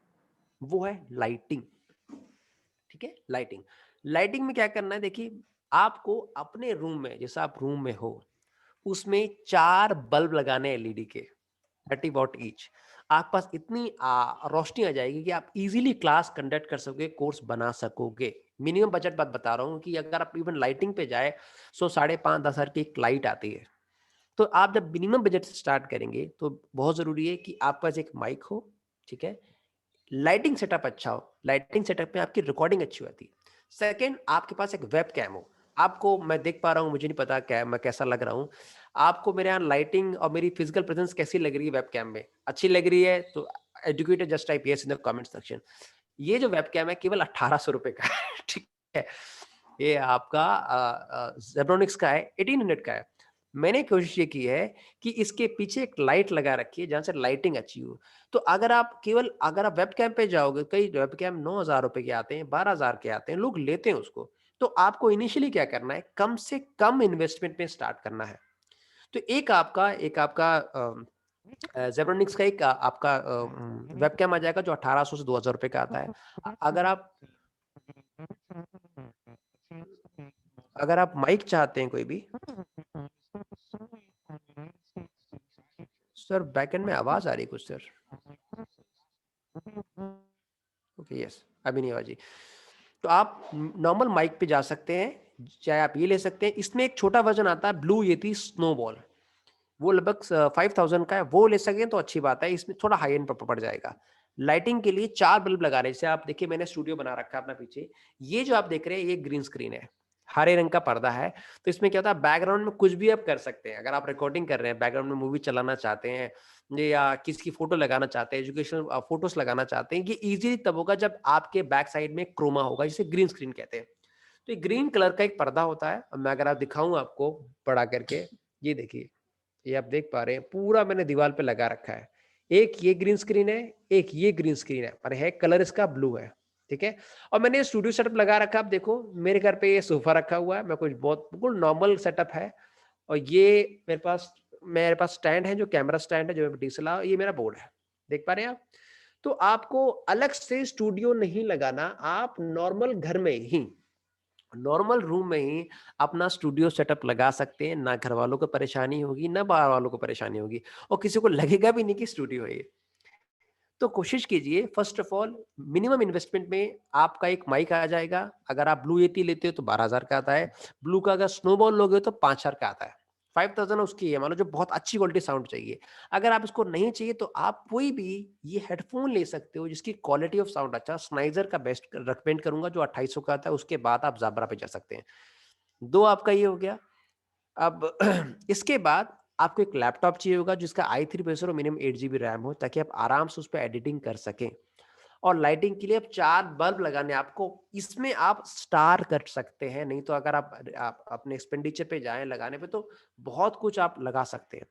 वो है लाइटिंग। ठीक ठीक है। लाइटिंग, लाइटिंग में क्या करना है, देखिए आपको अपने रूम में, जैसा आप रूम में हो, उसमें 4 बल्ब लगाने एलईडी के 30 वॉट ईच। आपके पास इतनी रोशनी आ जाएगी कि आप इजीली क्लास कंडक्ट कर सकोगे, कोर्स बना सकोगे। मिनिमम बजट बात बता रहा हूँ कि अगर आप इवन लाइटिंग पे जाए, 5,500-10 हज़ार की एक लाइट आती है। तो आप जब मिनिमम बजट से स्टार्ट करेंगे तो बहुत जरूरी है कि आपके पास एक माइक हो, ठीक है, लाइटिंग सेटअप अच्छा हो, लाइटिंग सेटअप में आपकी रिकॉर्डिंग अच्छी होती है। सेकंड, आपके पास एक वेब कैम हो। आपको मैं देख पा रहा हूँ, मुझे नहीं पता क्या मैं कैसा लग रहा हूँ, आपको मेरे यहाँ लाइटिंग और मेरी फिजिकल प्रेजेंस कैसी लग रही है वेब कैम में, अच्छी लग रही है तो educated just type yes in the comment section. ये जो वेब कैम है केवल 1800 रुपए का है, ठीक है। ये आपका जेब्रोनिक्स का है, 1800 का है। मैंने कोशिश ये की है कि इसके पीछे एक लाइट लगा रखी है जहां से लाइटिंग अच्छी हो। तो अगर आप वेब कैम पे जाओगे, कई वेब कैम 9,000 रुपए के आते हैं, 12,000 के आते हैं, लोग लेते हैं उसको। तो आपको इनिशियली क्या करना है, कम से कम इन्वेस्टमेंट में स्टार्ट करना है। तो एक आपका जेब्रोनिक्स का एक आपका वेब कैम आ जाएगा जो 1800 से 2,000 रुपए का आता है। अगर आप माइक चाहते हैं कोई भी, सर बैकएंड में आवाज आ रही है कुछ सर। ओके यस, अभी नहीं आवाज। तो आप नॉर्मल माइक पे जा सकते हैं, चाहे आप ये ले सकते हैं। इसमें एक छोटा वर्जन आता है ब्लू येती स्नोबॉल, वो लगभग 5000 का है, वो ले सकें तो अच्छी बात है। इसमें थोड़ा हाई एंड पड़ जाएगा। लाइटिंग के लिए 4 बल्ब लगा रहे हैं। जैसे आप देखिए, मैंने स्टूडियो बना रखा है अपना पीछे। ये जो आप देख रहे हैं ये ग्रीन स्क्रीन है, हरे रंग का पर्दा है। तो इसमें क्या होता है, बैकग्राउंड में कुछ भी आप कर सकते हैं। अगर आप रिकॉर्डिंग कर रहे हैं, बैकग्राउंड में मूवी चलाना चाहते हैं, या किसी की फोटो लगाना चाहते हैं, एजुकेशनल फोटोज लगाना चाहते हैं, ये इजीली तब होगा जब आपके बैक साइड में क्रोमा होगा, जिसे ग्रीन स्क्रीन कहते हैं। तो ये ग्रीन कलर का एक पर्दा होता है। मैं अगर आप दिखाऊं आपको बड़ा करके, ये देखिए, ये आप देख पा रहे हैं, पूरा मैंने दीवार पे लगा रखा है। एक ये ग्रीन स्क्रीन है, एक ये ग्रीन स्क्रीन है, पर है कलर इसका ब्लू है, ठीक है। और मैंने स्टूडियो सेटअप लगा रखा है। आप देखो मेरे घर पे ये सोफा रखा हुआ है, मैं कुछ बहुत बिल्कुल नॉर्मल सेटअप है। और ये मेरे पास स्टैंड है, जो कैमरा स्टैंड है, जो डीएसएलआर, ये मेरा बोर्ड है, देख पा रहे हैं आप। तो आपको अलग से स्टूडियो नहीं लगाना, आप नॉर्मल घर में ही, नॉर्मल रूम में ही अपना स्टूडियो सेटअप लगा सकते हैं। ना घर वालों को परेशानी होगी, ना बाहर वालों को परेशानी होगी, और किसी को लगेगा भी नहीं कि स्टूडियो है ये। तो कोशिश कीजिए, first of all minimum investment में आपका एक माइक आ जाएगा। अगर आप ब्लू येती लेते हो तो 12,000 का आता है। ब्लू का अगर स्नोबॉल लोगे तो 5,000 का आता है। 5,000 उसकी है, मान लो जो बहुत अच्छी क्वालिटी साउंड चाहिए। अगर आप इसको नहीं चाहिए तो आप कोई भी ये हेडफोन ले सकते हो जिसकी क्वालिटी ऑफ साउंड अच्छा, स्नाइजर का बेस्ट रिकमेंड करूंगा जो 2,250 का आता है। उसके बाद आप जाब्रा पे जा सकते हैं। दो आपका ये हो गया। अब इसके बाद आपको एक लैपटॉप चाहिए होगा जिसका i3 प्रोसेसर और मिनिमम 8 GB रैम हो, ताकि आप आराम से उस पर एडिटिंग कर सकें। और लाइटिंग के लिए आप 4 बल्ब लगाने, आपको इसमें आप स्टार कर सकते हैं। नहीं तो अगर आप अपने एक्सपेंडिचर पे जाएं लगाने पे तो बहुत कुछ आप लगा सकते हैं।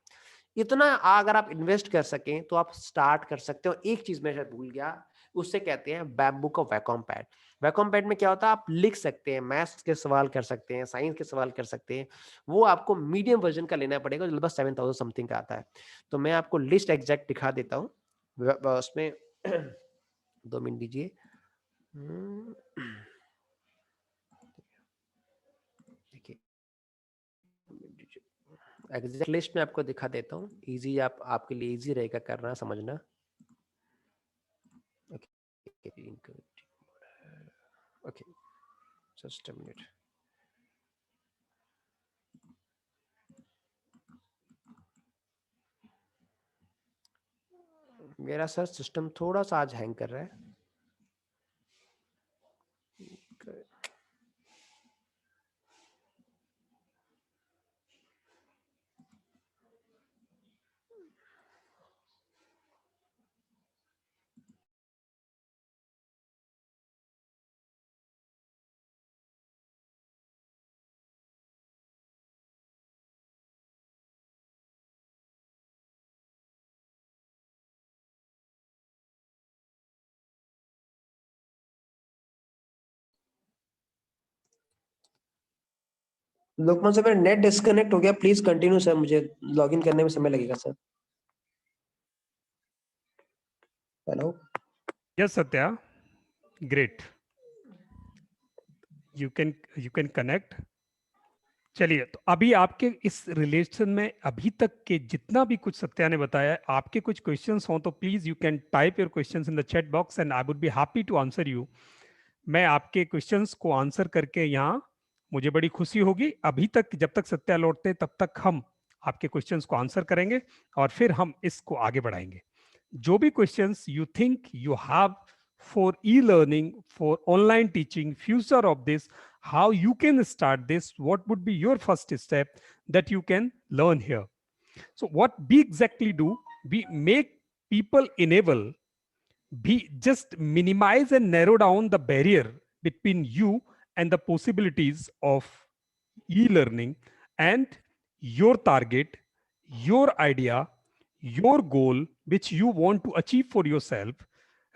इतना अगर आप इन्वेस्ट कर सकें तो आप स्टार्ट कर सकते हो। एक चीज मैं शायद भूल गया, उससे कहते हैं बैम्बू का वैक्यूम पैड। वैक्यूम पैड में क्या होता है, आप लिख सकते हैं, मैथ्स के सवाल कर सकते हैं, साइंस के सवाल कर सकते हैं। वो आपको मीडियम वर्जन का लेना पड़ेगा, जो लगभग 7,000 समथिंग का आता है। तो मैं आपको लिस्ट एग्जैक्ट दिखा देता हूँ उसमें। 2 मिनट दीजिए। देखिए, एग्जैक्ट लिस्ट में आपको दिखा देता हूँ, इजी आपके लिए इजी रहेगा करना, समझना। Okay, just a minute. मेरा सर सिस्टम थोड़ा सा आज हैंग कर रहा है। लोकमान सर, मेरा नेट डिस्कनेक्ट हो गया, प्लीज कंटिन्यू सर, मुझे लॉगिन करने में समय लगेगा sir. Hello. Yes Satya, great. You can connect. चलिए, तो अभी आपके इस रिलेशन में अभी तक के जितना भी कुछ सत्या ने बताया है, आपके कुछ क्वेश्चंस हों तो please you can type your questions in the chat box and I would be happy to answer you. मैं आपके क्वेश्चंस को आंसर करके यहाँ, मुझे बड़ी खुशी होगी। अभी तक जब तक सत्या लौटते हैं तब तक हम आपके क्वेश्चंस को आंसर करेंगे और फिर हम इसको आगे बढ़ाएंगे। जो भी questions you think you have for e-learning, for online teaching, future of this, how you can start this, what would be your first step that you can learn here. So what we exactly do, we make people enable, we just minimize and narrow down the barrier between you and the possibilities of e-learning and your target, your idea, your goal which you want to achieve for yourself.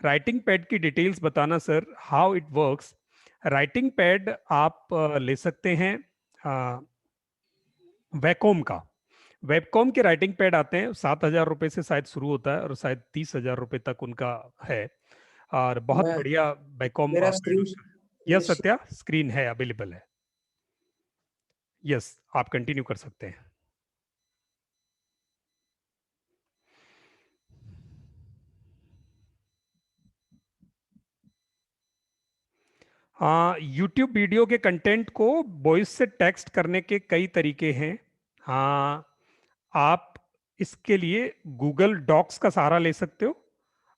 Writing pad की details बताना sir, how it works. Writing pad आप ले सकते हैं Wacom का। वेबकॉम के writing pad आते हैं, 7,000 रुपए से शायद शुरू होता है और शायद 30,000 रुपए तक उनका है, और बहुत बढ़िया वैकॉम। मेरा स्क्रीन, यस सत्या, स्क्रीन है, अवेलेबल है। यस, आप कंटिन्यू कर सकते हैं। हाँ, YouTube वीडियो के कंटेंट को वॉइस से टेक्स्ट करने के कई तरीके हैं। हाँ, आप इसके लिए गूगल डॉक्स का सहारा ले सकते हो।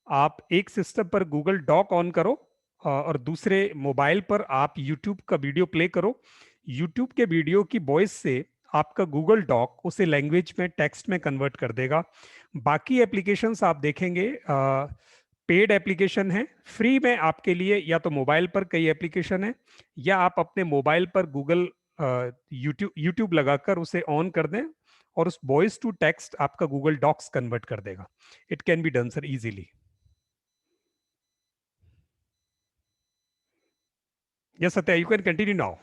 आप एक सिस्टम पर गूगल डॉक ऑन करो और दूसरे मोबाइल पर आप YouTube का वीडियो प्ले करो। YouTube के वीडियो की वॉइस से आपका गूगल डॉक उसे लैंग्वेज में, टेक्स्ट में कन्वर्ट कर देगा। बाकी एप्लीकेशंस आप देखेंगे पेड एप्लीकेशन है, फ्री में आपके लिए या तो मोबाइल पर कई एप्लीकेशन है, या आप अपने मोबाइल पर गूगल यूट्यूब लगाकर उसे ऑन कर दें और उस वॉइस टू टेक्स्ट आपका गूगल डॉक्स कन्वर्ट कर देगा। It can be done sir easily. Yes Satya, you can continue now.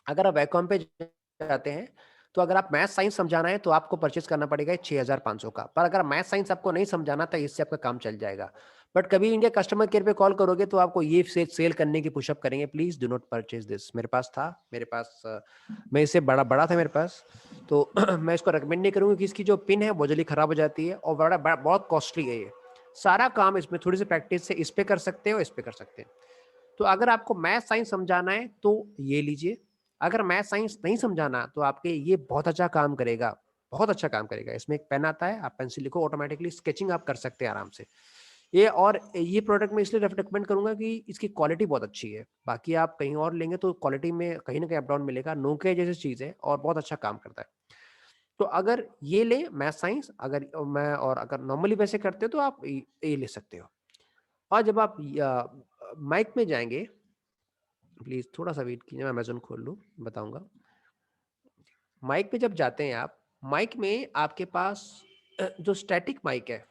अगर आप वैकॉम पे जाते हैं तो अगर आप मैथ साइंस समझाना है तो आपको परचेज करना पड़ेगा 6,500 का, पर अगर मैथ साइंस आपको नहीं समझाना तो इससे आपका काम चल जाएगा। बट कभी इनके कस्टमर केयर पे कॉल करोगे तो आपको ये सेल करने की पुशअप करेंगे, please do not purchase this. मेरे पास मैं इससे बड़ा था मेरे पास, तो मैं इसको रिकमेंड नहीं करूंगा कि इसकी जो पिन है वो जल्दी खराब हो जाती है और बहुत कॉस्टली है ये। सारा काम इसमें थोड़ी सी प्रैक्टिस से इस पे कर सकते हो, इस पे कर सकते हैं। तो अगर आपको मैथ साइंस समझाना है तो ये लीजिए, अगर मैथ साइंस नहीं समझाना तो आपके ये बहुत अच्छा काम करेगा, बहुत अच्छा काम करेगा। इसमें एक पेन आता है, आप पेंसिल लिखो, ऑटोमेटिकली स्केचिंग आप कर सकते हैं आराम से। ये प्रोडक्ट मैं इसलिए रिकमेंड करूंगा कि इसकी क्वालिटी बहुत अच्छी है। बाकी आप कहीं और लेंगे तो क्वालिटी में कहीं ना कहीं अप डाउन मिलेगा। नोकिया जैसी चीज है और बहुत अच्छा काम करता है। तो अगर ये ले मैथ साइंस, अगर नॉर्मली वैसे करते हो तो आप ये ले सकते हो। और जब आप माइक में जाएंगे, प्लीज थोड़ा सा वेट कीजिए, मैं अमेज़न खोल लूँ, बताऊंगा। माइक पे जब जाते हैं आप, माइक में आपके पास जो स्टैटिक माइक है,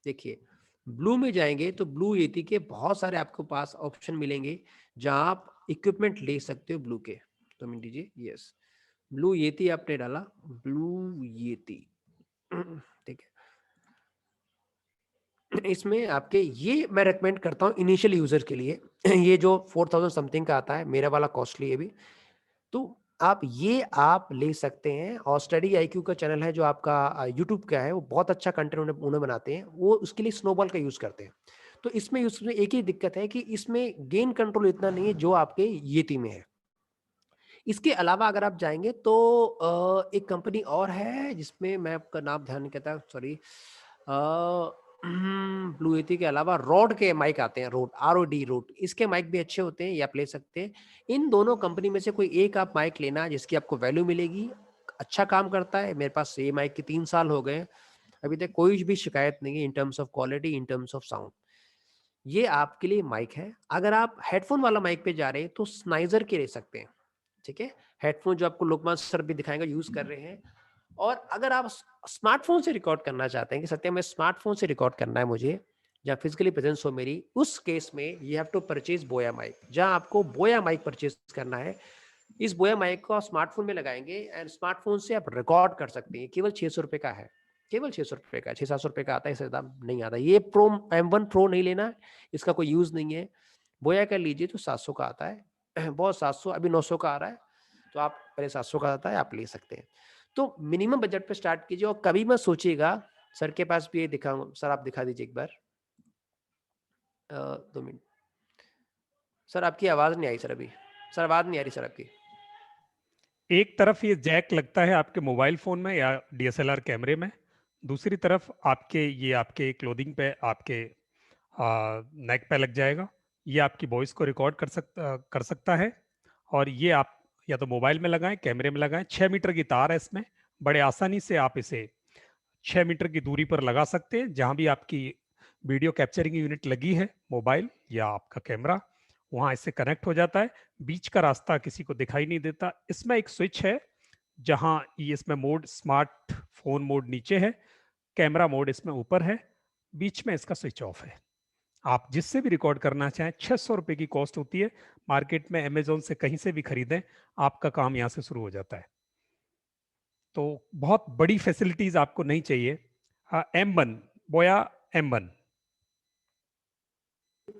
देखिए ब्लू में जाएंगे तो ब्लू येती के बहुत सारे आपके पास ऑप्शन मिलेंगे जहां आप इक्विपमेंट ले सकते हो ब्लू के। तो मिनट दीजिए, यस ब्लू येती आपने डाला, ब्लू येती, ठीक है। इसमें आपके ये मैं रेकमेंड करता हूँ इनिशियल यूजर के लिए। ये जो 4,000 समथिंग का आता है, मेरा वाला कॉस्टली है भी, तो आप ले सकते हैं। और स्टडी आईक्यू का चैनल है जो आपका यूट्यूब का है, वो बहुत अच्छा कंटेंट उन्हें बनाते हैं, वो उसके लिए स्नोबॉल का यूज करते हैं। तो इसमें एक ही दिक्कत है कि इसमें गेन कंट्रोल इतना नहीं है जो आपके येती में है। इसके अलावा अगर आप जाएंगे तो एक कंपनी और है जिसमें मैं आपका नाम ध्यान नहीं करता, सॉरी, ब्लू येती के अलावा रोड के माइक आते हैं, रोड, इसके माइक भी अच्छे होते हैं, ये आप ले सकते हैं। इन दोनों कंपनी में से कोई एक आप माइक लेना जिसकी आपको वैल्यू मिलेगी, अच्छा काम करता है। मेरे पास ये माइक के 3 साल हो गए, अभी तक कोई भी शिकायत नहीं है in terms of quality, in terms of sound. ये आपके लिए माइक है। अगर आप हेडफोन वाला माइक पे जा रहे हैं तो स्नाइजर के ले सकते हैं, ठीक है। हेडफोन जो आपको लोकमान सर भी दिखाएंगे यूज कर रहे हैं। और अगर आप स्मार्टफोन से रिकॉर्ड करना चाहते हैं कि सत्य में स्मार्टफोन से रिकॉर्ड करना है मुझे, जहाँ फिजिकली प्रेजेंस हो मेरी, उस केस में you have to purchase Boya mic. जहाँ आपको बोया माइक परचेज करना है, इस बोया माइक को आप स्मार्टफोन में लगाएंगे एंड स्मार्टफोन से आप रिकॉर्ड कर सकते हैं। केवल 600 रुपए का है, केवल 600 रुपए का, 600-700 रुपए का आता है, इससे ज्यादा नहीं आता। ये प्रो M1 प्रो नहीं लेना है, इसका कोई यूज नहीं है। बोया का लीजिए तो 700 का आता है, बहुत 700 अभी 900 का आ रहा है, तो आप पहले 700 का आता है, आप ले सकते हैं। तो मिनिमम बजट पे स्टार्ट कीजिए और कभी मत सोचिएगा, सर के पास भी ये दिखाऊंगा, सर आप दिखा दीजिए एक बार, 2 मिनट। सर आपकी आवाज नहीं आई सर अभी, सर आवाज नहीं आ रही सर आपकी। एक तरफ ये जैक लगता है आपके मोबाइल फोन में या डीएसएलआर कैमरे में, दूसरी तरफ आपके क्लोथिंग पे, आपके नेक पे लग जाएगा। ये आपकी वॉइस को रिकॉर्ड कर सकता है। और ये आप या तो मोबाइल में लगाएं, कैमरे में लगाएं। 6 मीटर की तार है इसमें, बड़े आसानी से आप इसे 6 मीटर की दूरी पर लगा सकते हैं। जहां भी आपकी वीडियो कैप्चरिंग यूनिट लगी है, मोबाइल या आपका कैमरा, वहां इससे कनेक्ट हो जाता है। बीच का रास्ता किसी को दिखाई नहीं देता। इसमें एक स्विच है, जहां ये इसमें मोड, स्मार्ट फोन मोड नीचे है, कैमरा मोड इसमें ऊपर है, बीच में इसका स्विच ऑफ है। आप जिससे भी रिकॉर्ड करना चाहें, 600 रुपए की कॉस्ट होती है। मार्केट में अमेजोन से कहीं से भी खरीदें, आपका काम यहां से शुरू हो जाता है। तो बहुत बड़ी फैसिलिटीज आपको नहीं चाहिए। M1 बोया M1।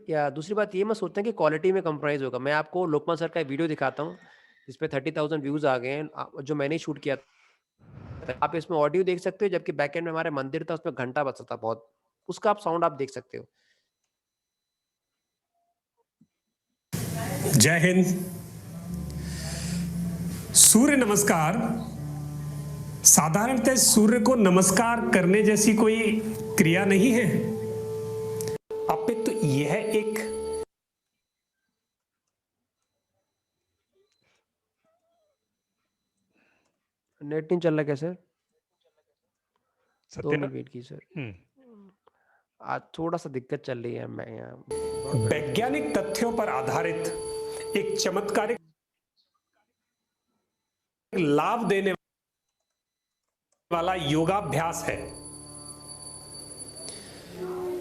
या दूसरी बात ये मत सोचते हैं कि क्वालिटी में कंप्रोमाइज होगा। मैं आपको लोकमान सर का एक वीडियो दिखाता हूँ जिसपे 30,000 व्यूज आ गए हैं, जो मैंने शूट किया था। आप इसमें ऑडियो देख सकते हो, जबकि बैकएंड में हमारे मंदिर था, उसमें घंटा बजता था बहुत, उसका आप साउंड आप देख सकते हो। जय हिंद। सूर्य नमस्कार साधारणतः सूर्य को नमस्कार करने जैसी कोई क्रिया नहीं है, अपितु यह एक नेट नहीं चल रहा क्या सर? 2 सत्य मिनट वेट की सर, न- आज थोड़ा सा दिक्कत चल रही है। मैं यहाँ वैज्ञानिक तथ्यों पर आधारित एक चमत्कारिक लाभ देने वाला योगाभ्यास है।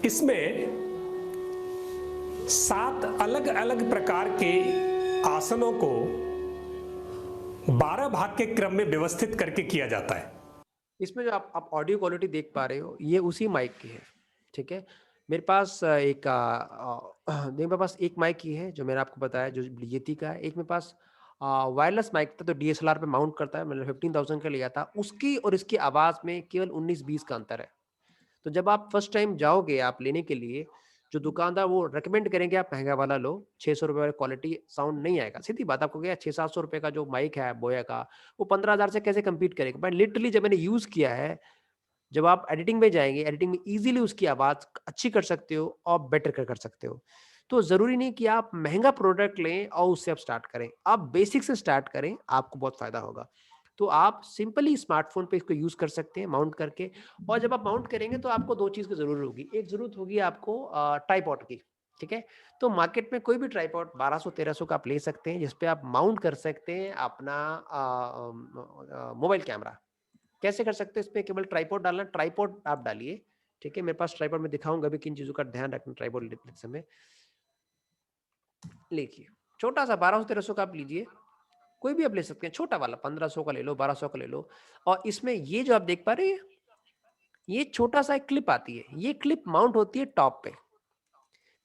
इसमें 7 अलग अलग प्रकार के आसनों को 12 भाग के क्रम में व्यवस्थित करके किया जाता है। इसमें जो आप ऑडियो क्वालिटी देख पा रहे हो, ये उसी माइक की है, ठीक है। मेरे पास मेरे पास एक माइक की है जो मैंने आपको बताया, जो येती का है। एक मेरे पास वायरलेस माइक था, तो डीएसएलआर पे माउंट करता है, मैंने 15,000 का लिया था। उसकी और इसकी आवाज में केवल 19-20 का अंतर है। तो जब आप फर्स्ट टाइम जाओगे आप लेने के लिए, जो दुकानदार वो रेकमेंड करेंगे आप महंगा वाला लो, 600 रुपए वाला क्वालिटी साउंड नहीं आएगा। सीधी बात, आपको क्या 600-700 रुपए का जो माइक है बोया का, वो 15,000 से कैसे कम्पीट करेगा। बट लिटरली जब मैंने यूज किया है, जब आप एडिटिंग में जाएंगे, एडिटिंग में इजीली उसकी आवाज अच्छी कर सकते हो और बेटर कर सकते हो। तो जरूरी नहीं कि आप महंगा प्रोडक्ट लें और उससे आप स्टार्ट करें, आप बेसिक से स्टार्ट करें, आपको बहुत फायदा होगा। तो आप सिंपली स्मार्टफोन पे इसको यूज कर सकते हैं माउंट करके। और जब आप माउंट करेंगे तो आपको 2 चीज की जरूरत होगी। एक जरूरत होगी आपको ट्राइपॉड की, ठीक है। तो मार्केट में कोई भी ट्राइपॉड 1200-1300 का आप ले सकते हैं, जिसपे आप माउंट कर सकते हैं अपना मोबाइल कैमरा। कैसे कर सकते हैं? इसमें केवल ट्राइपॉड डालना, ट्राइपॉड आप डालिए, ठीक है। मेरे पास ट्राइपॉड में दिखाऊंगा भी किन चीजों का ध्यान रखना ट्राइपॉड लेते समय। लिखिए छोटा सा 1200-1300 का आप लीजिए, कोई भी आप ले सकते हैं, छोटा वाला 1500 का ले लो, 1200 का ले लो। और इसमें ये जो आप देख पा रहे हैं, ये छोटा सा एक क्लिप आती है, ये क्लिप माउंट होती है टॉप पे,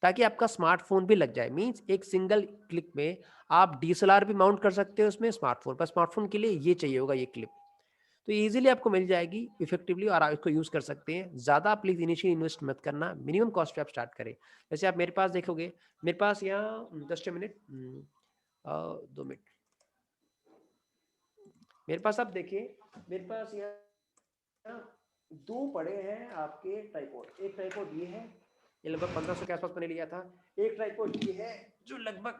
ताकि आपका स्मार्टफोन भी लग जाए। मींस एक सिंगल क्लिक में आप डीएसएलआर भी माउंट कर सकते हो उसमें, स्मार्टफोन पर। स्मार्टफोन के लिए ये चाहिए होगा, ये क्लिप तो इजीली आपको मिल जाएगी इफेक्टिवली, और आप इसको यूज कर सकते हैं। ज्यादा प्लीज इनिशियली इन्वेस्ट मत करना, मिनिमम कॉस्ट पे आप स्टार्ट करें। जैसे आप मेरे पास देखोगे, मेरे पास यहाँ 10 मिनट 2 मिनट, मेरे पास आप देखिए, मेरे पास यहाँ 2 पड़े हैं आपके ट्राइपॉड। एक ट्राइपॉड ये है, ये लगभग 1500 के आसपास मैंने लिया था। एक ट्राइपॉड ये है जो लगभग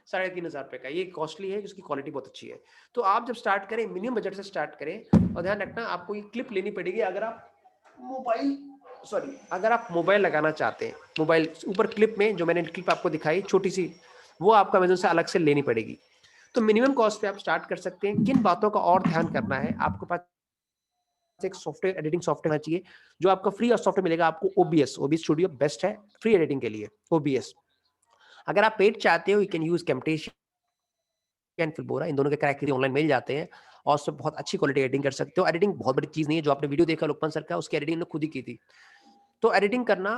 3,500 रुपए का, ये कॉस्टली है, जिसकी क्वालिटी बहुत अच्छी है। तो आप जब स्टार्ट करें, मिनिमम बजट से स्टार्ट करें। और ध्यान रखना, आपको ये क्लिप लेनी पड़ेगी अगर आप मोबाइल लगाना चाहते हैं। मोबाइल ऊपर क्लिप में जो मैंने क्लिप आपको दिखाई छोटी सी, वो आपका अमेज़न से अलग से लेनी पड़ेगी। तो मिनिमम कॉस्ट पे आप स्टार्ट कर सकते हैं। किन बातों का और ध्यान करना है, आपके पास एक सॉफ्टवेयर, एडिटिंग सॉफ्टवेयर होना चाहिए, जो आपका फ्री सॉफ्टवेयर मिलेगा आपको। OBS स्टूडियो बेस्ट है फ्री एडिटिंग के लिए, OBS। अगर आप पेड चाहते हो, you can use Camtasia and Filmora, इन दोनों के क्रैक ऑनलाइन मिल जाते हैं और उससे बहुत अच्छी क्वालिटी एडिटिंग कर सकते हो। एडिटिंग बहुत बड़ी चीज नहीं है, जो आपने वीडियो देखा लोकमान सर का, उसकी एडिटिंग ने खुद ही की थी। तो एडिटिंग करना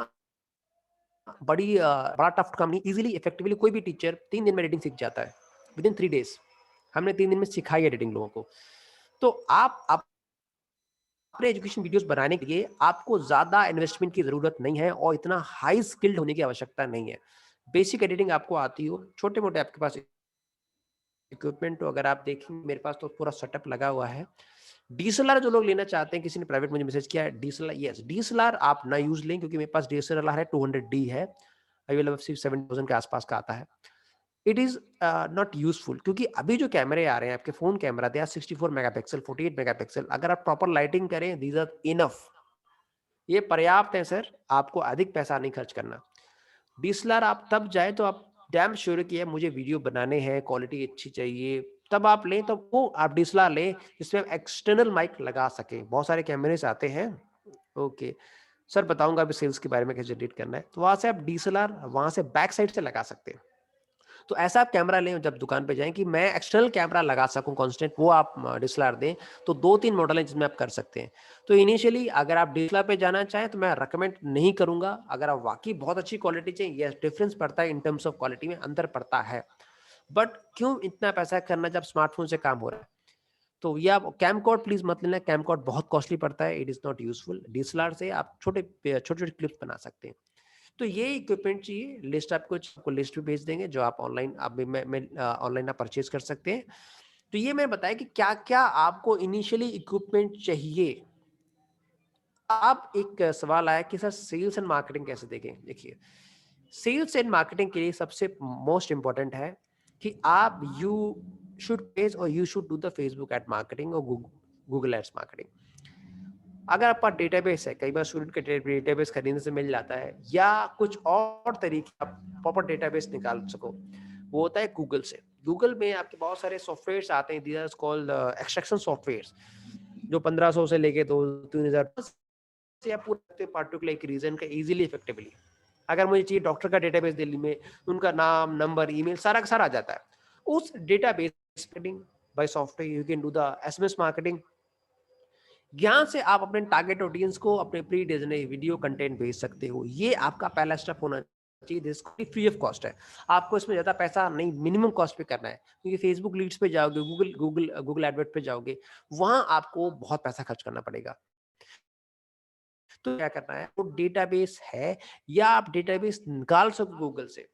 बड़ा टफ काम नहीं, इजीली इफेक्टिवली कोई भी टीचर 3 दिन में एडिटिंग सीख जाता है। Within 3 days। हमने 3 दिन में सिखाई एडिटिंग लोगों को। तो आप अपने एजुकेशन वीडियोस बनाने के लिए आपको ज़्यादा इन्वेस्टमेंट की ज़रूरत नहीं है और इतना हाई स्किल्ड होने की आवश्यकता नहीं है। बेसिक एडिटिंग आपको आती हो, छोटे-मोटे आपके पास इक्विपमेंट, तो अगर आप देखेंगे मेरे पास तो पूरा सेटअप लगा हुआ है। डीएसएलआर जो लोग लेना चाहते हैं, किसी ने प्राइवेट मुझे मैसेज किया है डीएसएलआर, यस डीएसएलआर आप ना यूज लें, क्योंकि मेरे पास डीएसएलआर है 200D है, अवेलेबल 7,000 के आसपास का आता है। इट इज नॉट यूजफुल, क्योंकि अभी जो कैमरे आ रहे हैं आपके phone camera, they are 64 megapixel, 48 megapixel. अगर आप प्रॉपर लाइटिंग करें, दीज आर इनफ, ये पर्याप्त है सर, आपको अधिक पैसा नहीं खर्च करना। डीएसएलआर आप तब जाए तो आप डैम श्योर किया मुझे वीडियो बनाने हैं, क्वालिटी अच्छी चाहिए, तब आप लें, तो वो आप डीएसएलआर लें जिसमें आप एक्सटर्नल माइक लगा सके। बहुत सारे कैमरेस आते हैं, ओके सर बताऊंगा अभी सेल्स के बारे में कैसे एडिट करना है। तो वहां से आप डीएसएलआर वहां से बैक साइड से लगा सकते हैं। तो ऐसा आप कैमरा लें जब दुकान पे जाएं कि मैं एक्सटर्नल कैमरा लगा सकूं कांस्टेंट, वो आप डीएसएलआर दें। तो 2-3 मॉडल हैं जिसमें आप कर सकते हैं। तो इनिशियली अगर आप डीएसएलआर पे जाना चाहें तो मैं रेकमेंड नहीं करूंगा। अगर आप वाकई बहुत अच्छी क्वालिटी चाहिए, यस डिफरेंस पड़ता है, इन टर्म्स ऑफ क्वालिटी में अंतर पड़ता है, बट क्यों इतना पैसा करना जब स्मार्टफोन से काम हो रहा है। तो ये आप कैमकॉर्ड प्लीज मत लेना, कैमकॉर्ड बहुत कॉस्टली पड़ता है, it is not useful. DSLR से आप छोटे छोटे क्लिप्स बना सकते हैं। तो ये इक्विपमेंट चाहिए, लिस्ट आपको लिस्ट भी भेज देंगे जो आप ऑनलाइन आप ऑनलाइन आप परचेज कर सकते हैं। तो ये मैं बताया कि क्या क्या आपको इनिशियली इक्विपमेंट चाहिए। आप एक सवाल आया कि सर सेल्स एंड मार्केटिंग कैसे देखें। देखिए सेल्स एंड मार्केटिंग के लिए सबसे मोस्ट इंपॉर्टेंट है कि आप यू शुड पेज और you should do the Facebook ad marketing और गूगल एड्स मार्केटिंग। अगर आपका डेटाबेस है, कई बार स्टूडेंट के डेटाबेस खरीदने से मिल जाता है, या कुछ और तरीके आप प्रॉपर डेटाबेस निकाल सको, वो होता है गूगल से। गूगल में आपके बहुत सारे सॉफ्टवेयर्स आते हैं, these are called extraction softwares, जो 1500 से लेके 2-3,000 से आप पूरे पार्टिकुलर एक रीजन का इजीली इफेक्टिवली, अगर मुझे चाहिए डॉक्टर का डेटाबेस दिल्ली में, उनका नाम नंबर ईमेल सारा का सारा आ जाता है। उस database marketing bye software you can do the SMS marketing. यहाँ से आप अपने टारगेट ऑडियंस को अपने प्री डिजाइन वीडियो कंटेंट भेज सकते हो। ये आपका पहला स्टेप होना चाहिए, जिसको फ्री ऑफ कॉस्ट है। आपको इसमें ज्यादा पैसा नहीं, मिनिमम कॉस्ट पे करना है, क्योंकि फेसबुक लीड्स पे जाओगे, गूगल एडवर्ड पे जाओगे, वहां आपको बहुत पैसा खर्च करना पड़ेगा। तो क्या करना है, वो डेटाबेस है या आप डेटाबेस निकाल सको गूगल से,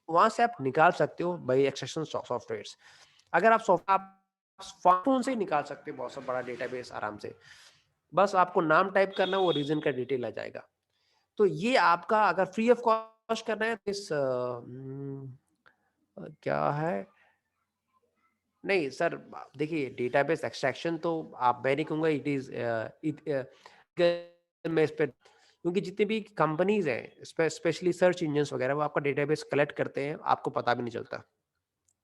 वहां से आप निकाल सकते हो बाय एक्सट्रैक्शन सॉफ्टवेयर्स। अगर आप स्मार्टफोन से निकाल सकते हो बहुत सा बड़ा डेटाबेस आराम से, बस आपको नाम टाइप करना, वो रीजन का डिटेल आ जाएगा। तो ये आपका अगर फ्री ऑफ कॉस्ट करना है तो इस क्या है, नहीं सर देखिए डेटाबेस एक्सट्रैक्शन तो आप, मैं नहीं कहूँगा इट इज मैं इस पे, क्योंकि जितनी भी कंपनीज हैं स्पेशली सर्च इंजन्स वगैरह, वो आपका डेटाबेस कलेक्ट करते हैं, आपको पता भी नहीं चलता,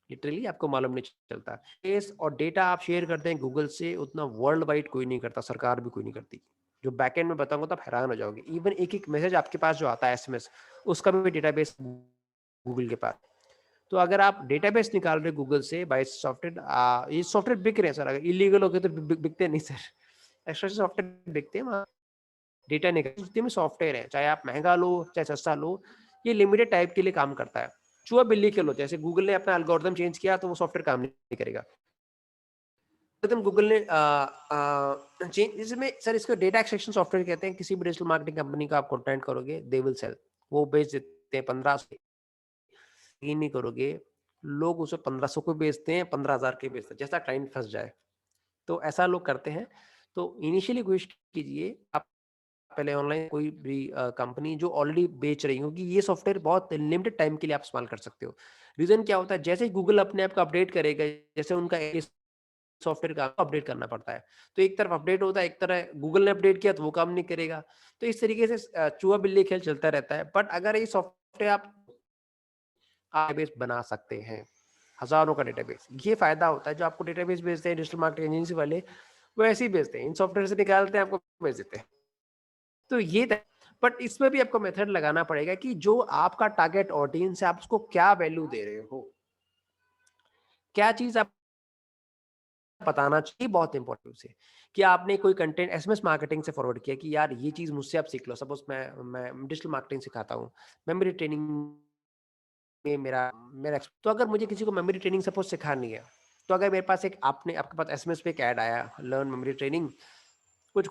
लिटरली आपको मालूम नहीं चलता। केस और डेटा आप शेयर करते हैं गूगल से, उतना वर्ल्ड वाइड कोई नहीं करता, सरकार भी कोई नहीं करती। जो बैकएंड में बताऊंगा तो आप हैरान हो जाओगे। इवन एक एक मैसेज आपके पास जो आता है एसएमएस, उसका भी डेटाबेस गूगल के पास। तो अगर आप डेटाबेस निकाल रहे गूगल से बाय सॉफ्टवेयर, ये सॉफ्टवेयर बिक रहे हैं सर, अगर इलीगल हो गए तो बिकते नहीं सर, एक्स्ट्रा सॉफ्टवेयर बिकते हैं। डेटा निकाल जितने भी सॉफ्टवेयर है, चाहे आप महंगा लो चाहे सस्ता लो, ये लिमिटेड टाइप के लिए काम करता है। चूहा बिल्ली खेलो, जैसे गूगल ने अपना एल्गोरिथम चेंज किया तो वो सॉफ्टवेयर काम नहीं करेगा। गूगल ने चेंज, इसमें सर इसको डेटा एक्सट्रैक्शन सॉफ्टवेयर कहते हैं। किसी भी डिजिटल मार्केटिंग कंपनी का आप कंटेंट करोगे, दे विल सेल, वो बेच देते हैं 15 से, ही नहीं करोगे, लोग उसे 1500 को बेचते हैं, 15,000 के बेचते हैं, जैसा क्लाइंट फंस जाए। तो ऐसा लोग करते हैं। तो इनिशियली कोशिश कीजिए आप पहले ऑनलाइन कोई भी कंपनी जो ऑलरेडी बेच रही हो, क्योंकि ये सॉफ्टवेयर बहुत लिमिटेड टाइम के लिए आप इस्तेमाल कर सकते हो। रीजन क्या होता है, जैसे ही गूगल अपने आप को अपडेट करेगा, जैसे उनका सॉफ्टवेयर का अपडेट करना पड़ता है, तो एक तरफ अपडेट होता है, एक तरह गूगल ने अपडेट किया तो वो काम नहीं करेगा। तो इस तरीके से चूहा बिल्ली खेल चलता रहता है। बट अगर ये सॉफ्टवेयर आप डेटाबेस बना सकते हैं, हजारों का डेटाबेस, ये फायदा होता है। जो आपको डेटाबेस भेजते हैं डिजिटल मार्केटिंग एजेंसी वाले, वो ऐसे ही भेजते हैं, इन सॉफ्टवेयर से निकालते हैं, आपको भेज देते हैं। तो ये, बट इसमें भी आपको मेथड लगाना पड़ेगा कि जो आपका टारगेट ऑडियंस है, आप उसको क्या वैल्यू दे रहे हो, क्या चीज आप बताना चाहिए। बहुत इंपॉर्टेंट है कि आपने कोई कंटेंट एसएमएस मार्केटिंग से फॉरवर्ड किया कि यार ये चीज मुझसे आप सीख लो। सपोज मैं डिजिटल मार्केटिंग सिखाता हूँ, मैं मेरी ट्रेनिंग मेरा मेरा तो अगर मुझे किसी को मेमोरी ट्रेनिंग सपोज सिखानी है, तो अगर मेरे पास एक आपके पास एसएमएस पे एक ऐड आया, लर्न मेमोरी ट्रेनिंग, कुछ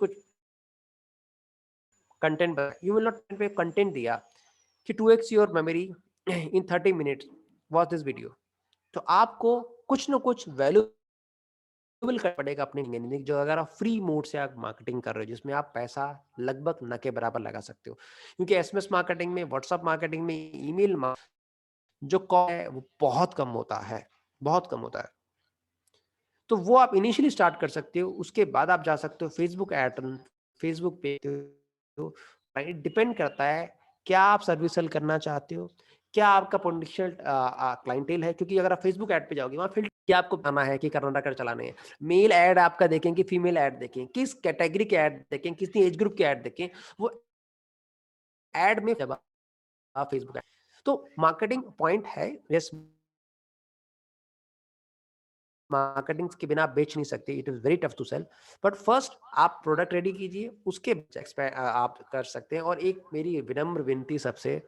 कंटेंट, यू विल नॉट पे कंटेंट दिया कि 2x your memory in 30 minutes, watch this video, तो आपको कुछ ना कुछ वैल्यूएबल कर पड़ेगा अपने जिंदगी, जो अगर आप फ्री मोड से आप मार्केटिंग कर रहे हो, जिसमें आप पैसा लगभग न के बराबर लगा सकते हो, क्योंकि एसएमएस मार्केटिंग में, व्हाट्सएप मार्केटिंग में, ईमेल जो कॉस्ट है वो बहुत कम होता है, बहुत कम होता है। तो वो आप इनिशियली स्टार्ट कर सकते हो, उसके बाद आप जा सकते हो फेसबुक ऐड, फेसबुक पे, डिपेंड करता है क्या आप सर्विस सेल करना चाहते हो, क्या आपका पोटेंशियल क्लाइंटेल है, क्योंकि अगर आप फेसबुक ऐड पे जाओगे, वहाँ फिल्टर क्या आपको बताना है कि कर्नाटक चलाने हैं, मेल ऐड आपका देखें कि फीमेल ऐड देखें, किस कैटेगरी के ऐड देखें, कितनी एज ग्रुप के ऐड देखें, वो ऐड में जब आप फेसबुक ऐड, तो मार्केटिंग पॉइंट है, यस, मार्केटिंग के बिना आप बेच नहीं सकते, it is very tough to sell, but first आप प्रोडक्ट रेडी कीजिए, उसके आप कर सकते हैं। और एक मेरी विनम्र विनती सबसे,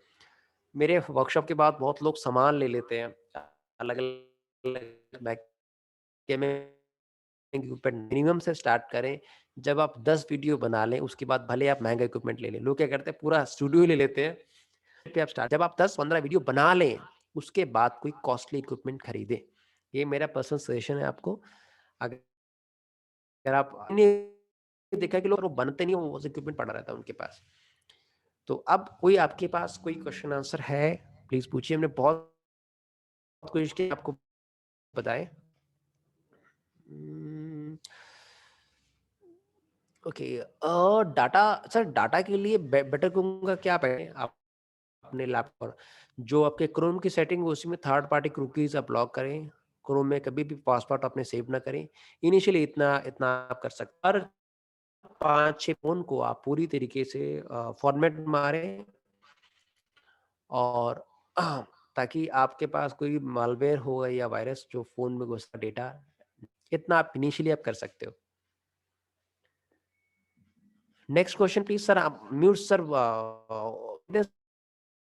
मेरे वर्कशॉप के बाद बहुत लोग सामान ले लेते हैं अलग अलग इक्विपमेंट, मिनिमम से स्टार्ट करें, जब आप 10 वीडियो बना लें उसके बाद भले आप महंगा इक्विपमेंट ले लें, लोग क्या करते हैं पूरा स्टूडियो ले लेते हैं, पे आप स्टार्ट, जब आप 10-15 वीडियो बना लें उसके बाद कोई कॉस्टली इक्विपमेंट खरीदें, ये मेरा पर्सनल सजेशन है आपको। अगर आप देखा कि लोग वो बनते नहीं, वो इक्विपमेंट पड़ा रहता है उनके पास। तो अब कोई आपके पास कोई क्वेश्चन आंसर है, प्लीज पूछिए, हमने बहुत कोशिश की आपको बताएं। ओके, डाटा सर, डाटा के लिए बेटर कहूँगा क्या पहले आप अपने लैपटॉप पर जो आपके क्रोम की सेटिंग है उसी में थर्ड पार्टी कुकीज आप लॉक करें, क्रोम में कभी भी पासवर्ड अपने सेव ना करें, इनिशियली इतना इतना आप कर सकते हैं। 5-6 फोन को आप पूरी तरीके से फॉर्मेट मारें, और ताकि आपके पास कोई मालवेयर हो या वायरस जो फोन में घुसता डेटा, इतना आप इनिशियली आप कर सकते हो। नेक्स्ट क्वेश्चन प्लीज सर, आप म्यूट सर,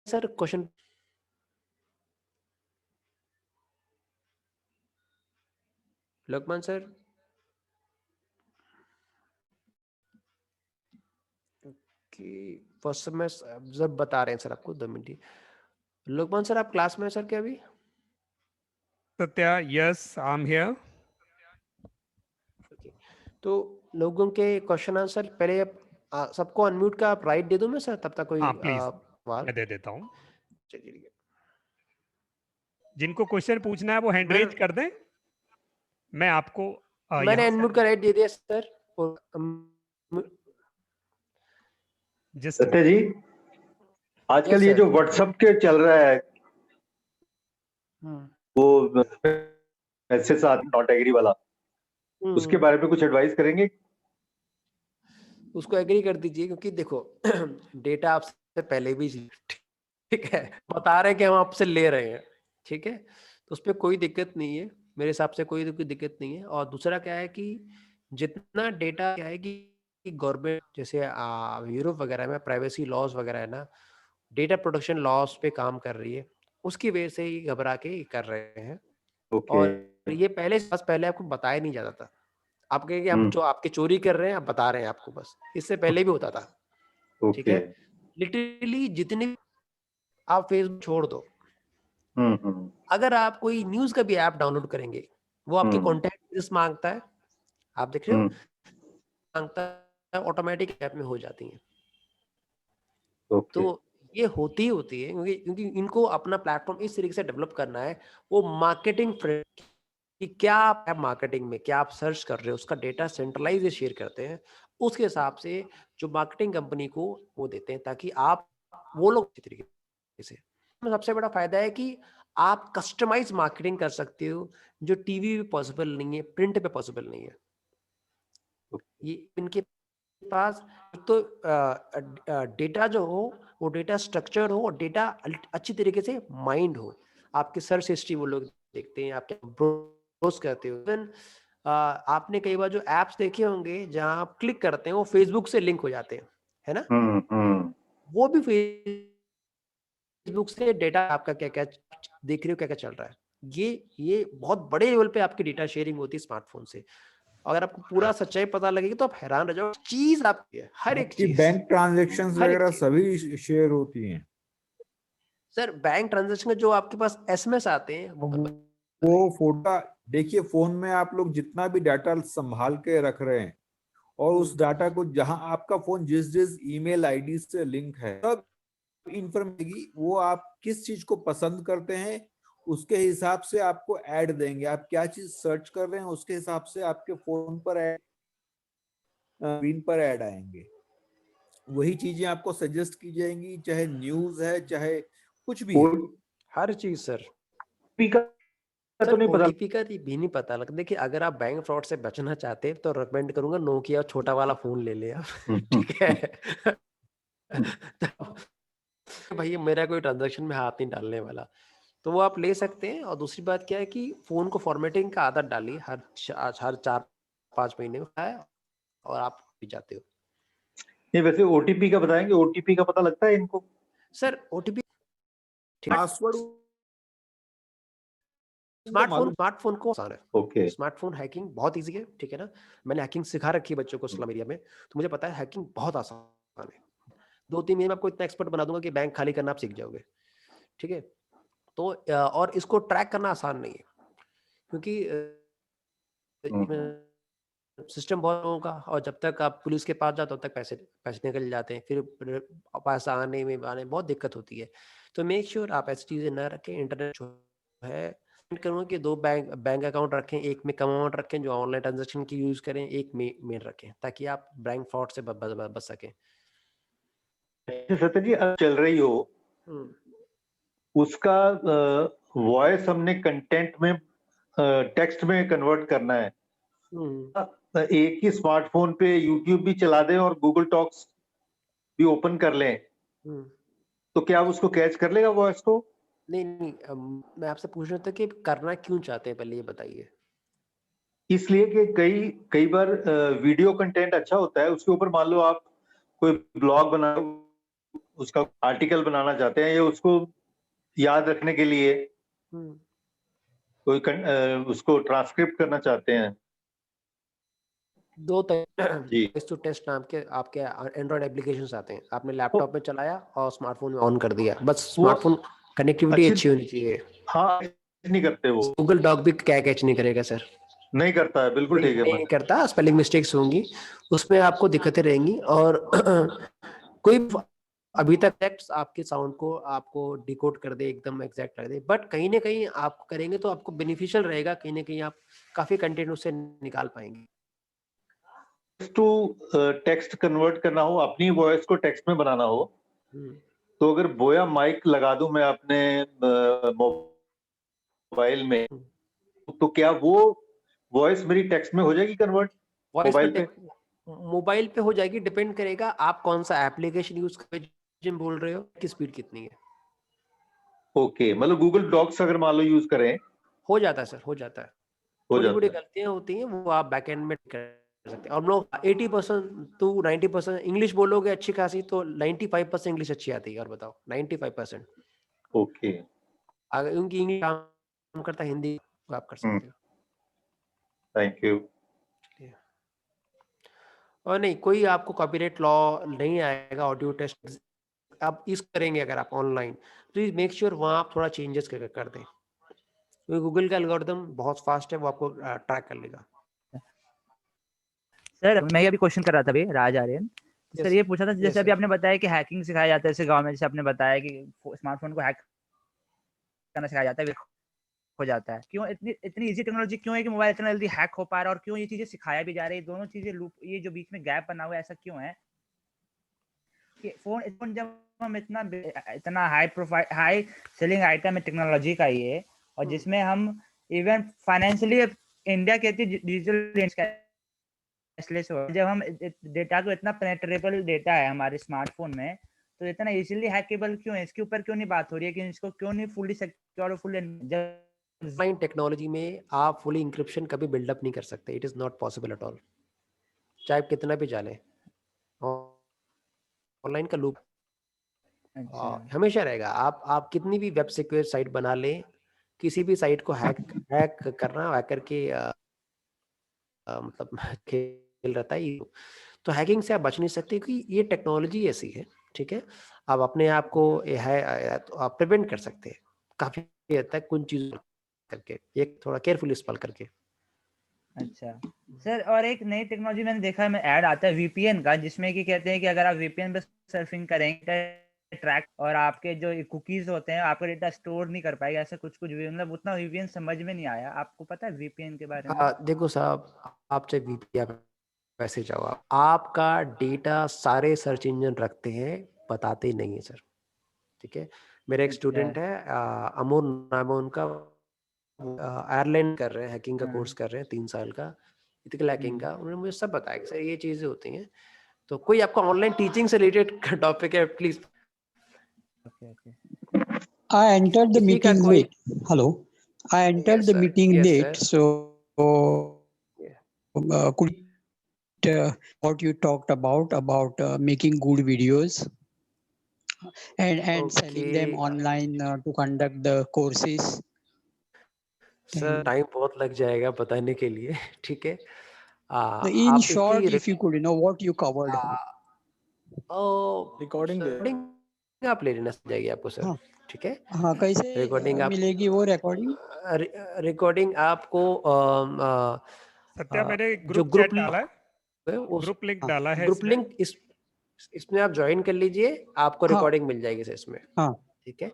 सर क्वेश्चन लोकमान सर। फर्स्ट में जब बता रहे हैं सर आपको 2 मिनट। लोकमान सर आप क्लास में सर क्या अभी? Satya, yes I am here. तो लोगों के क्वेश्चन आंसर पहले सबको अनम्यूट का आप राइट दे दूं मैं सर, तब तक कोई प्लीज मैं दे देता हूं। चलिए, जिनको क्वेश्चन पूछना है वो हैंड रेज कर दें, मैं आपको मैंने अनम्यूट का राइट दे दिया सर। सत्या जी, आजकल ये जो व्हाट्सएप के चल रहा है वो मैसेज नॉट एग्री वाला, उसके बारे में कुछ एडवाइस करेंगे? उसको एग्री कर दीजिए, क्योंकि देखो डेटा आपसे पहले भी, ठीक है, बता रहे हैं कि हम आपसे ले रहे हैं, ठीक है, तो उस पर कोई दिक्कत नहीं है, मेरे हिसाब से कोई दिक्कत नहीं है। और दूसरा क्या है कि जितना डेटा क्या है कि गवर्नमेंट जैसे यूरोप वगैरह में प्राइवेसी लॉज वगैरह है ना, डेटा प्रोटेक्शन लॉज पे काम कर रही है, उसकी वजह से ही घबरा के कर रहे हैं। और ये पहले आपको बताया नहीं जाता था, आप कहेंगे हम जो आपके चोरी कर रहे हैं आप बता रहे हैं आपको, बस इससे पहले भी होता था, ठीक है। लिटरली जितने आप फेसबुक छोड़ दो, अगर आप कोई न्यूज का भी ऐप डाउनलोड करेंगे, वो आपके कॉन्टैक्ट डिटेल्स मांगता है, आप देख रहे हो, मांगता है, ऑटोमेटिक ऐप में हो जाती है। तो ये होती है क्योंकि इनको अपना प्लेटफॉर्म इस तरीके से डेवलप करना है, वो मार्केटिंग कि क्या आप मार्केटिंग में क्या आप सर्च कर रहे हो उसका डेटा सेंट्रलाइज शेयर करते हैं, उसके हिसाब से जो मार्केटिंग कंपनी को वो देते हैं, ताकि आप वो लोग इस तरीके से। सबसे बड़ा फायदा है कि आप कस्टमाइज मार्केटिंग कर सकते हो, जो टीवी पे पॉसिबल नहीं है, प्रिंट पे पॉसिबल नहीं है। ये इनके पास तो डेटा जो हो वो डेटा स्ट्रक्चर हो, और डेटा अच्छी तरीके से माइंड हो, आपके सर्च हिस्ट्री वो लोग देखते हैं, आप ब्राउज करते हो। इवन आपने कई बार जो एप्स देखे होंगे जहां आप क्लिक करते हैं वो फेसबुक से लिंक हो जाते हैं, है ना, वो भी फेसबुक से डेटा आपका क्या क्या देख रहे हो क्या क्या चल रहा है। ये बहुत बड़े लेवल पे आपकी डेटा शेयरिंग होती है स्मार्टफोन से। अगर आपको पूरा सच्चाई पता लगेगी तो आप हैरान रह जाओ, चीज आपकी है, हर एक आपकी चीज, बैंक ट्रांजैक्शंस हर एक वगैरह चीज। सभी शेयर होती हैं सर बैंक ट्रांजेक्शन जो आपके पास एसएमएस आते हैं वो फोटो देखिए, फोन में आप लोग जितना भी डाटा संभाल के रख रहे हैं और उस डाटा को जहां आपका फोन जिस जिस ईमेल आईडी से लिंक है सब इंफॉर्मेशन, वो आप किस चीज को पसंद करते हैं उसके हिसाब से आपको ऐड देंगे। आप क्या चीज सर्च कर रहे हैं उसके हिसाब से आपके फोन पर ऐड, स्क्रीन पर ऐड आएंगे। वही चीजें आपको सजेस्ट की जाएंगी, चाहे न्यूज है चाहे कुछ भी है। हर चीज सर। ओटीपी का तो सर नहीं पता। ओटीपी का भी नहीं पता लगता। देखिए अगर आप बैंक फ्रॉड से बचना चाहते हैं तो रिकमेंड करूंगा नोकिया छोटा वाला फोन ले ले आप। ठीक है तो भाई मेरा कोई ट्रांजैक्शन में हाथ नहीं डालने वाला, तो वो आप ले सकते हैं। और दूसरी बात क्या है कि फोन को फॉर्मेटिंग का आदत डालिए हर 4-5 महीने में है और आप भी जाते हो। ये वैसे ओटीपी का बताएंगे, ओटीपी का पता लगता है इनको? सर ओटीपी पासवर्ड स्मार्टफोन को आसान है। ओके। स्मार्टफोन हैकिंग बहुत इजी है, ठीक है ना। मैंने हैकिंग सिखा रखी है बच्चों को इस्लाम एरिया में, तो मुझे पता है हैकिंग बहुत आसान है। 2-3 महीने में आपको इतना एक्सपर्ट बना दूंगा कि बैंक खाली करना आप सीख जाओगे, ठीक है। तो और इसको ट्रैक करना आसान नहीं है क्योंकि सिस्टम बहुत लोगों का, और जब तक आप पुलिस के पास जाते हो तब तक पैसे निकल जाते हैं, फिर पैसा आने में बहुत दिक्कत होती है। तो मेक श्योर आप ऐसी चीजें ना रखें। इंटरनेट जो है करूँगा कि 2 बैंक अकाउंट रखें, एक में कम अमाउंट रखें जो ऑनलाइन ट्रांजैक्शन की यूज करें, एक में रखें ताकि आप बैंक फ्रॉड से बच सकें। सत्य जी अब चल रही हो उसका वॉइस हमने कंटेंट में टेक्स्ट में कन्वर्ट करना है, एक ही स्मार्टफोन पे यूट्यूब भी चला दें और गूगल टॉक्स भी ओपन कर लें तो क्या उसको कैच कर लेगा वॉइस को? नहीं मैं आपसे पूछ रहा था कि करना क्यों चाहते हैं, पहले ये बताइए। इसलिए कि कई बार वीडियो कंटेंट अच्छा होता है, उसके ऊपर मान लो आप कोई ब्लॉग बना उसका आर्टिकल बनाना चाहते हैं या उसको याद रखने के लिए कोई उसको ट्रांसक्रिप्ट करना चाहते हैं। 2 टू टेस्ट नाम के आपके एंड्रॉइड एप्लीकेशंस आते हैं, आपने लैपटॉप में चलाया और स्मार्टफोन में ऑन कर दिया, बस स्मार्टफोन कनेक्टिविटी अच्छी होनी चाहिए। हाँ नहीं करते वो। गूगल डॉक भी क्या कैच नहीं करेगा सर, नहीं करता है, बिल्कुल ठीक है। नहीं करता, स्पेलिंग मिस्टेक्स होंगी उसमें, आपको दिक्कतें रहेंगी। और कोई अभी तक टेक्स्ट आपके साउंड को आपको डिकोड कर दे, एकदम एग्जैक्ट कर दे, बट कहीं ना कहीं आप करेंगे तो आपको बेनिफिशियल रहेगा, कहीं ना कहीं आप काफी कंटेंट उससे निकाल पाएंगे। टू टेक्स्ट कन्वर्ट करना हो, अपनी वॉइस को टेक्स्ट में बनाना हो, तो अगर बोया माइक लगा दूं मैं अपने मोबाइल में, तो क्या वो वॉइस मेरी टेक्स्ट में हो जाएगी कन्वर्ट मोबाइल पे हो जाएगी। डिपेंड करेगा आप कौन सा एप्लीकेशन यूज कर बोल रहे हो, की स्पीड कितनी है। ओके, मतलब गूगल डॉक्स अगर मान लो यूज करें हो जाता है सर, हो जाता है। थोड़ी बड़ी गलतियां होती हैं वो आप बैकएंड में कर सकते हैं। और लोग 80% to 90% इंग्लिश बोलोगे अच्छी खासी तो 95% इंग्लिश अच्छी आती है। और बताओ 95%। ओके, अगर उनकी इंग्लिश काम करता है, हिंदी आप कर सकते हो। Thank you. और नहीं, कोई आपको कॉपीराइट लॉ नहीं आएगा। ऑडियो टेस्ट आप इस करेंगे अगर आप ऑनलाइन, प्लीज मेक श्योर वहाँ आप थोड़ा चेंजेस कर दें, क्योंकि गूगल का एल्गोरिथम बहुत फास्ट है, वो आपको ट्रैक कर लेगा। सर मैं ये अभी क्वेश्चन कर रहा था अभी राज आर्यन सर, ये पूछा था जैसे अभी आपने बताया कि हैकिंग सिखाया जाता है जैसे गांव में, जैसे आपने बताया कि स्मार्टफोन को हैक करना सिखाया जाता है, हो जाता है। क्यों इतनी इजी टेक्नोलॉजी क्यों है कि मोबाइल इतना जल्दी हैक हो पा रहा है, और क्यों ये चीजें सिखाया भी जा रही है, दोनों चीजें लूप, ये जो बीच में गैप बना हुआ है ऐसा क्यों है कि फोन जब हम इतना high profile high selling item है टेक्नोलॉजी का ये, और जिसमें हम इवन फाइनेंशियली इंडिया कहती है डिजिटल कैशलेस हो, जब हम डेटा को इतना पेनेट्रेबल डेटा है हमारे स्मार्टफोन में, तो इतना इजीली हैकेबल क्यों है, इसके ऊपर क्यों नहीं बात हो रही है कि इसको क्यों नहीं फुली सिक्योर और फुली ऑनलाइन टेक्नोलॉजी में आप फुली इंक्रिप्शन कभी बिल्डअप नहीं कर सकते। It is not possible at all, चाहे आप कितना भी जाने। ऑनलाइन का लूप हमेशा रहेगा। आप कितनी भी वेब सिक्योर साइट बना लें, किसी भी साइट को हैक करना, हैकर के मतलब खेल रहता है ये। तो हैकिंग से आप बच नहीं सकते क्योंकि ये टेक्नोलॉजी ऐसी है, ठीक है। आप अपने आप को ये है तो आप प्रिवेंट कर सकते हैं काफी हद तक कुछ चीजों करके, एक थोड़ा केयरफुल इस्तेमाल करके। अच्छा सर, और एक नई टेक्नोलॉजी मैंने देखा है, में ऐड आता है वीपीएन का, जिसमें कि कहते हैं कि अगर आप वीपीएन पे सर्फिंग करेंगे ट्रैक और आपके जो कुकीज होते हैं आपका डेटा स्टोर नहीं कर पाएगा, ऐसा कुछ मतलब उतना वीपीएन समझ में नहीं आया। आपको पता है वीपीएन के बारे में? देखो साहब, आप चाहे वीपीएन वैसे जाओ, आपका डेटा सारे सर्च इंजन रखते हैं, बताते नहीं है सर, ठीक है। मेरा एक स्टूडेंट है अमोर नाम है उनका, आयरलैंड कर रहे हैं, हैकिंग का कोर्स कर रहे हैं 3 साल का, इथिकल हैकिंग का। उन्होंने मुझे सब बताया कि सर ये चीजें होती हैं। तो कोई आपका ऑनलाइन टीचिंग से रिलेटेड टॉपिक है, please. I entered the meeting late. Hello, I entered Yes, the sir. meeting Yes, late, sir. so could what you talked about making good videos and selling them Okay. online to conduct the courses. Sir time बहुत लग जाएगा बताने के लिए, ठीक है। In आप short, if you could, what you covered. Recording आप ले लेना जाएगी आपको सर, ठीक है। हाँ, कैसे रिकॉर्डिंग आप मिलेगी वो रिकॉर्डिंग? रिकॉर्डिंग आपको सत्या, मैंने जो ग्रुप चैट डाला है, ग्रुप लिंक डाला है ग्रुप इसमें। लिंक इसमें आप ज्वाइन कर लीजिए, आपको रिकॉर्डिंग मिल जाएगी सर इसमें। हाँ, ठीक है।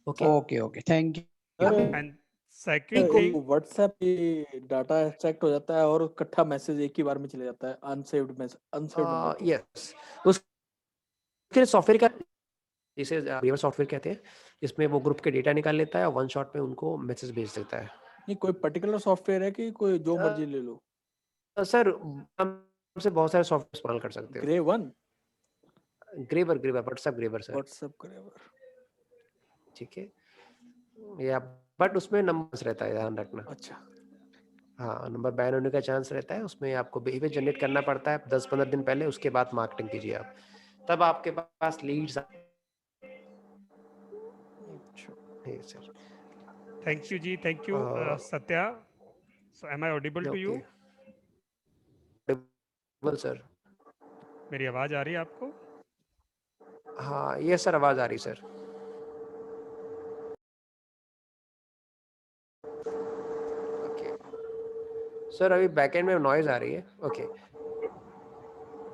Okay, thank you. And second thing, WhatsApp पे डाटा एक्सट्रैक्ट हो जाता है और इकट्ठा मैसेज एक ही बार में चले जाता है, अनसेव्ड नंबर। यस, उसके सॉफ्टवेयर का, जिसे रिवर्स सॉफ्टवेयर कहते हैं, इसमें वो ग्रुप के डेटा निकाल लेता है और वन शॉट में उनको मैसेज भेज देता है। नहीं, कोई पर्टिकुलर सॉफ्टवेयर है कि कोई जो मर्जी ले लो? सर से बहुत सारे सॉफ्टवेयर इस्तेमाल कर सकते हो। Graver WhatsApp graver sir, WhatsApp graver, ठीक है। या बट उसमें नंबर्स रहता है, ध्यान रखना। अच्छा, हाँ, नंबर बैन होने का चांस रहता है, उसमें आपको बिहेवियर जनरेट करना पड़ता है 10-15 दिन पहले, उसके बाद मार्केटिंग कीजिए आप, तब आपके पास leads. Sir thank you ji, thank you Satya. So am I audible to you? Sir मेरी आवाज आ रही है आपको? हाँ, ये सर आवाज आ रही सर। ओके सर, अभी बैकएंड में नॉइज आ रही है। ओके,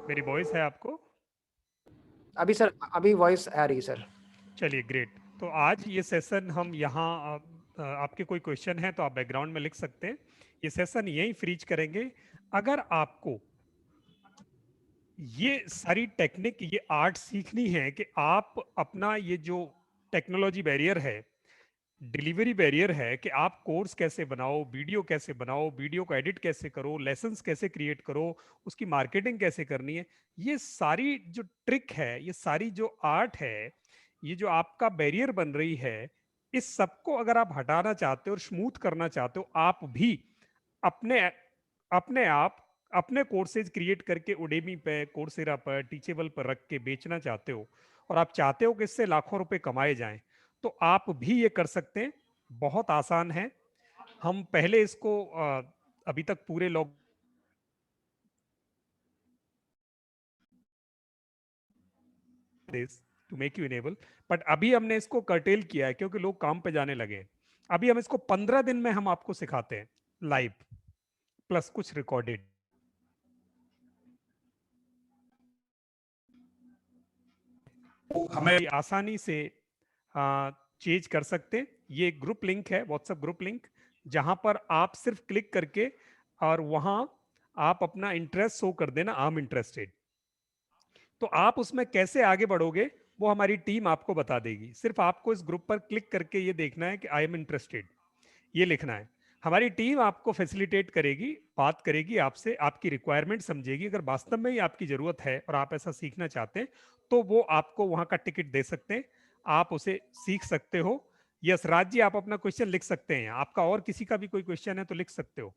मेरी वॉइस है आपको? अभी सर, अभी वॉइस आ रही है सर। चलिए, ग्रेट। तो आज ये सेशन हम यहाँ, आपके कोई क्वेश्चन है तो आप बैकग्राउंड में लिख सकते हैं। ये सेशन यहीं फ्रीज करेंगे। अगर आपको ये सारी टेक्निक, ये आर्ट सीखनी है कि आप अपना ये जो टेक्नोलॉजी बैरियर है, डिलीवरी बैरियर है, कि आप कोर्स कैसे बनाओ, वीडियो कैसे बनाओ, वीडियो को एडिट कैसे करो, लेसन्स कैसे क्रिएट करो, उसकी मार्केटिंग कैसे करनी है, ये सारी जो ट्रिक है, ये सारी जो आर्ट है, ये जो आपका बैरियर बन रही है, इस सबको अगर आप हटाना चाहते हो और स्मूथ करना चाहते हो, आप भी अपने आप अपने कोर्सेज क्रिएट करके उडेमी पे, कोर्सेरा पर, टीचेबल पर रख के बेचना चाहते हो, और आप चाहते हो कि इससे लाखों रुपए कमाए जाएं, तो आप भी ये कर सकते हैं। बहुत आसान है। हम पहले इसको अभी तक पूरे लोग to make you enable, but अभी हमने इसको कर्टेल किया है क्योंकि लोग काम पे जाने लगे हैं। अभी हम इसको 15 दिन में हम आपको सिखाते हैं, लाइव प्लस कुछ रिकॉर्डेड। हमें आसानी से चेंज कर सकते हैं। ये ग्रुप लिंक है, व्हाट्सएप ग्रुप लिंक, जहां पर आप सिर्फ क्लिक करके और वहां आप अपना इंटरेस्ट शो कर देना, आई एम इंटरेस्टेड। तो आप उसमें कैसे आगे बढ़ोगे वो हमारी टीम आपको बता देगी। सिर्फ आपको इस ग्रुप पर क्लिक करके ये देखना है कि आई एम इंटरेस्टेड, ये लिखना है। हमारी टीम आपको फैसिलिटेट करेगी, बात करेगी आपसे, आपकी रिक्वायरमेंट समझेगी। अगर वास्तव में ही आपकी जरूरत है और आप ऐसा सीखना चाहते हैं तो वो आपको वहां का टिकट दे सकते हैं, आप उसे सीख सकते हो। यस राज जी, आप अपना क्वेश्चन लिख सकते हैं, आपका और किसी का भी कोई क्वेश्चन है तो लिख सकते हो।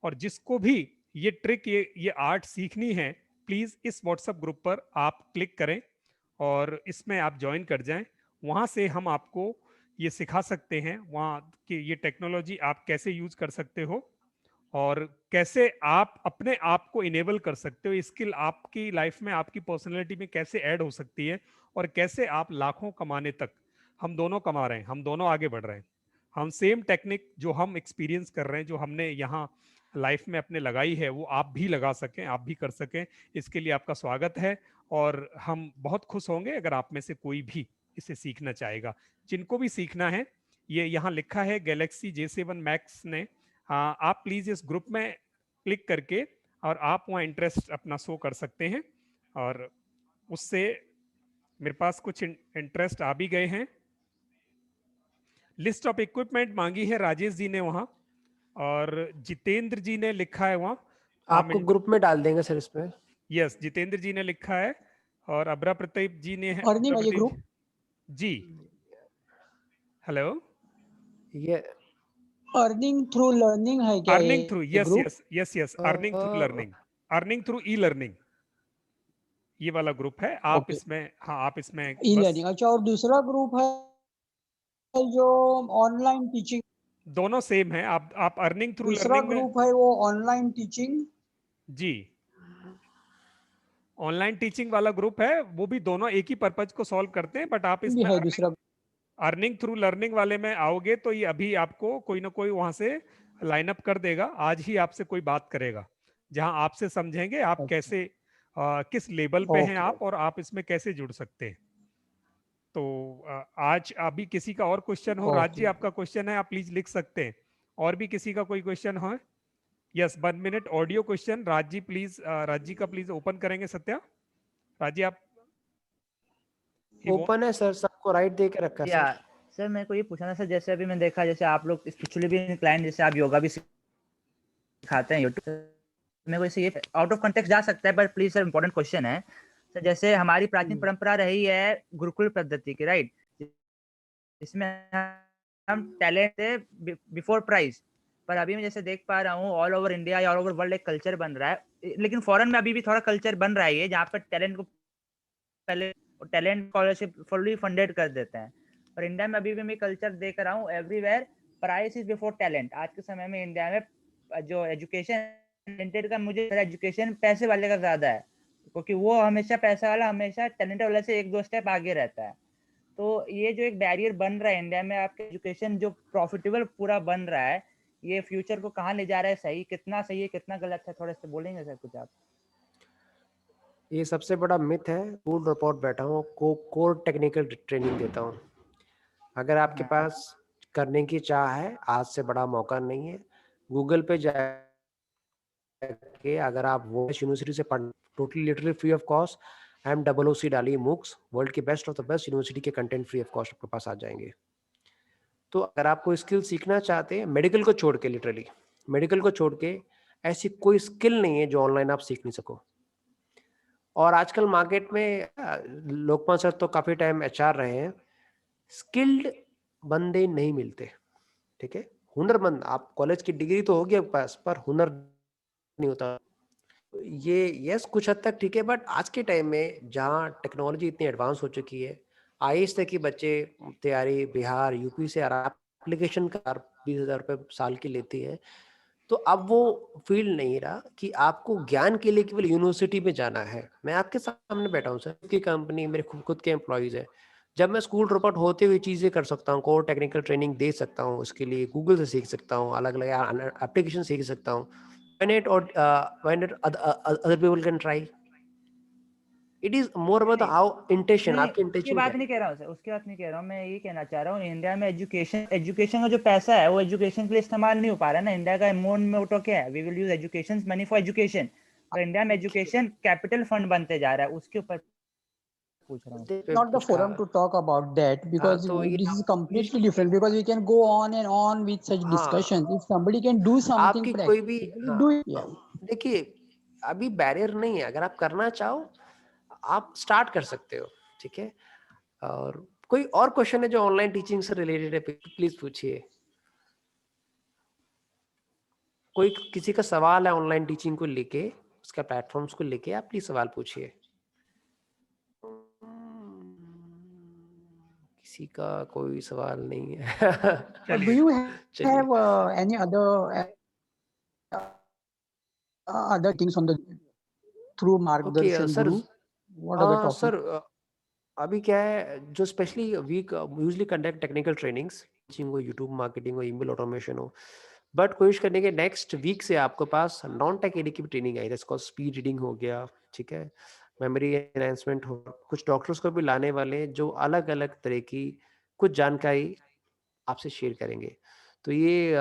और जिसको भी ये ट्रिक, ये आर्ट सीखनी है, प्लीज इस व्हाट्सएप ग्रुप पर आप क्लिक करें और इसमें आप ज्वाइन कर जाएं। वहां से हम आपको ये सिखा सकते हैं वहाँ कि ये टेक्नोलॉजी आप कैसे यूज कर सकते हो और कैसे आप अपने आप को इनेबल कर सकते हो, स्किल आपकी लाइफ में आपकी पर्सनैलिटी में कैसे ऐड हो सकती है और कैसे आप लाखों कमाने तक, हम दोनों कमा रहे हैं, हम दोनों आगे बढ़ रहे हैं, हम सेम टेक्निक जो हम एक्सपीरियंस कर रहे हैं, जो हमने यहाँ लाइफ में अपने लगाई है, वो आप भी लगा सकें, आप भी कर सकें। इसके लिए आपका स्वागत है और हम बहुत खुश होंगे अगर आप में से कोई भी इसे सीखना चाहेगा। जिनको भी सीखना है, ये यहाँ लिखा है गैलेक्सी J7 मैक्स ने, आप प्लीज इस ग्रुप में क्लिक करके और आप वहाँ इंटरेस्ट अपना शो कर सकते हैं और उससे मेरे पास कुछ इंटरेस्ट आ भी गए हैं। लिस्ट ऑफ इक्विपमेंट मांगी है राजेश जी ने वहाँ, और जितेंद्र जी ने लिखा है वहाँ, आपको ग्रुप में डाल देंगे सर इसमें। यस, जितेंद्र जी ने लिखा है और अब्रा प्रदीप जी ने ग्रुप जी, हेलो, ये अर्निंग थ्रू लर्निंग है क्या? Earning through, yes, earning through learning, earning through e learning, ये वाला ग्रुप है। आप इसमें, हाँ आप इसमें ई लर्निंग। अच्छा, और दूसरा ग्रुप है जो ऑनलाइन टीचिंग, दोनों सेम है। आप अर्निंग थ्रू लर्निंग दूसरा ग्रुप है वो ऑनलाइन टीचिंग। जी, ऑनलाइन टीचिंग वाला ग्रुप है, वो भी दोनों एक ही पर्पज को सॉल्व करते हैं, बट आप इसमें है दूसरा अर्निंग थ्रू लर्निंग वाले में आओगे तो ये अभी आपको कोई ना कोई वहां से लाइन अप कर देगा, आज ही आपसे कोई बात करेगा जहां आपसे समझेंगे आप कैसे किस लेवल पे हैं आप और आप इसमें कैसे जुड़ सकते हैं। तो आज अभी किसी का और क्वेश्चन हो, राज जी आपका क्वेश्चन है, आप प्लीज लिख सकते हैं। और भी किसी का कोई क्वेश्चन हो? Yes, 1 minute audio question, Raj ji please, Raj ji का प्लीज ओपन करेंगे। सत्या, राज जी आप ओपन है सर, सबको राइट दे के रखा है सर। मेरे को ये पूछना था सर, जैसे अभी मैं देखा, जैसे आप लोग स्पिरिचुअली भी इंक्लाइंड, जैसे आप योगा भी सिखाते हैं यूट्यूब, मेरे को इसे ये आउट ऑफ कॉन्टेक्स्ट जा सकता है, but please sir important question है सर। जैसे हमारी प्राचीन परंपरा रही है गुरुकुल पद्धति की, राइट, इसमें हम टैलेंट है बिफोर प्राइज, पर अभी मैं जैसे देख पा रहा हूँ ऑल ओवर इंडिया या ऑल ओवर वर्ल्ड एक कल्चर बन रहा है, लेकिन फॉरेन में अभी भी थोड़ा कल्चर बन रहा है जहाँ पर टैलेंट को पहले टैलेंट स्कॉलरशिप फुल्ली फंडेड कर देते हैं, और इंडिया में अभी भी मैं कल्चर देख रहा हूँ everywhere price is before talent. आज के समय में इंडिया में जो एजुकेशन टैलेंटेड का, मुझे एजुकेशन पैसे वाले का ज्यादा है, क्योंकि वो हमेशा पैसा वाला हमेशा टैलेंटेड वाले से 1-2 स्टेप आगे रहता है। तो ये जो एक बैरियर बन रहा है इंडिया में, आपके एजुकेशन जो प्रॉफिटेबल पूरा बन रहा है, ये फ्यूचर को कहाँ ले जा रहा है? सही कितना सही है, कितना गलत है, थोड़े से बोलेंगे सर कुछ आप? ये सबसे बड़ा मिथ है। स्कूल ड्रॉप आउट बैठा हूँ, कोर टेक्निकल ट्रेनिंग देता हूँ। अगर आपके पास करने की चाह है, आज से बड़ा मौका नहीं है। गूगल पे जाके अगर आप वो यूनिवर्सिटी से पढ़, totally literally free of cost, MOOC डालिए, मूक्स, वर्ल्ड के best of the best university के कंटेंट फ्री ऑफ कॉस्ट आपके पास आ जाएंगे। तो अगर आप कोई स्किल सीखना चाहते हैं, मेडिकल को छोड़ के, लिटरली मेडिकल को छोड़ के ऐसी कोई स्किल नहीं है जो ऑनलाइन आप सीख नहीं सको। और आजकल मार्केट में लोकपाल सर तो काफी टाइम HR रहे हैं, स्किल्ड बंदे नहीं मिलते, ठीक है। हुनरमंद, आप कॉलेज की डिग्री तो होगी आपके पास, पर हुनर नहीं होता। ये यस कुछ हद तक ठीक है, बट आज के टाइम में जहाँ टेक्नोलॉजी इतनी एडवांस हो चुकी है, IAS तक की बच्चे तैयारी बिहार यूपी से एप्लीकेशन का 20,000 रुपये साल की लेती है। तो अब वो फील्ड नहीं रहा कि आपको ज्ञान के लिए केवल यूनिवर्सिटी में जाना है। मैं आपके सामने बैठा हूँ सर, की कंपनी मेरे खुद के एम्प्लॉयज है। जब मैं स्कूल ड्रॉप आउट होते हुए चीजें कर सकता हूँ, कोर टेक्निकल ट्रेनिंग दे सकता हूँ, उसके लिए गूगल से सीख सकता हूँ, अलग अलग एप्लीकेशन सीख सकता हूँ, why not other people can try? It is more about how intention, आपकी उसकी intention बात क्या है? नहीं कह रहा हूँ सर, उसकी बात नहीं कह रहा हूँ। मैं ये कहना चाह रहा हूँ, इंडिया में एजुकेशन का जो पैसा है वो एजुकेशन के लिए इस्तेमाल नहीं हो पा रहा है ना। इंडिया का मोन मोटो क्या है? We will use education money for education, और इंडिया में एजुकेशन कैपिटल फंड बनते जा रहा है, उसके ऊपर पूछ रहा हूँ। Not the forum to talk about that, because this is completely different, because we can go on and on with such discussions. If somebody can do something आपकी कोई भी do it. Yeah. देखिए, अभी बैरियर नहीं है, अगर आप करना चाहो आप स्टार्ट कर सकते हो, ठीक है। और कोई और क्वेश्चन है जो ऑनलाइन टीचिंग से रिलेटेड है, प्लीज पूछिए। कोई किसी का सवाल है ऑनलाइन टीचिंग को लेके, उसका प्लेटफॉर्म्स को लेके, आप प्लीज सवाल पूछिए। किसी का कोई सवाल नहीं है। Do चलिए you चलिए have any other things on the through okay Margdarshan sir Guru? What are the topics? Sir अभी क्या है जो specially we usually conduct technical trainings teaching हो, यूट्यूब मार्केटिंग हो, ईमेल ऑटोमेशन हो, बट कोशिश करने के नेक्स्ट वीक से आपके पास नॉन टेक एरिया की भी ट्रेनिंग आई, जिसको स्पीड रीडिंग हो गया, ठीक है, मेमोरी एनहांसमेंट हो, कुछ डॉक्टर्स को भी लाने वाले हैं जो अलग अलग तरह की कुछ जानकारी आपसे शेयर करेंगे। तो ये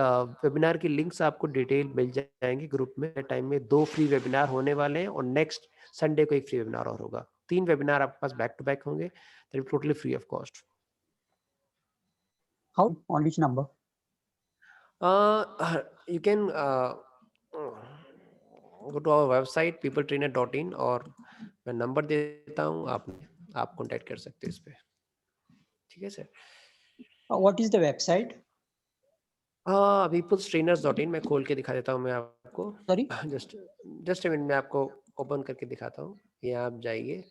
वेबिनार की लिंक्स आपको डिटेल मिल जाएंगे ग्रुप में। टाइम में 2 फ्री वेबिनार होने वाले हैं और नेक्स्ट संडे को एक फ्री वेबिनार और होगा। 3 वेबिनार आपके पास बैक टू बैक होंगे, totally free of cost. How? On which number? You can go to our website peopletrainer.in और मैं नंबर देता हूँ, आप कांटेक्ट कर सकते हैं इस पे, ठीक है sir. What is the website? peoplestrainers.in मैं खोल के दिखा देता हूँ मैं आपको। Sorry? जस्ट मिनट में आपको ओपन करके दिखाता हूँ। ये आप जाइए,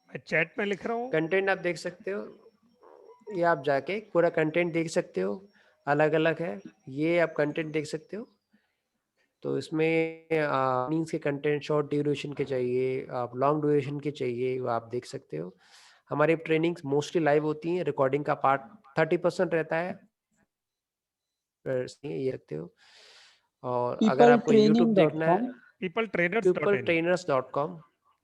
मैं चैट में लिख रहा हूँ, कंटेंट आप देख सकते हो। ये आप जाके पूरा कंटेंट देख सकते हो, अलग अलग है, ये आप कंटेंट देख सकते हो। तो इसमें मीन्स के कंटेंट शॉर्ट ड्यूरेशन के चाहिए, आप लॉन्ग ड्यूरेशन के चाहिए, वो आप देख सकते हो। हमारी ट्रेनिंग्स मोस्टली लाइव होती हैं, रिकॉर्डिंग का पार्ट 30% रहता है, ये रखते हो। और अगर आपको यूट्यूब देखना है peopletrainers.com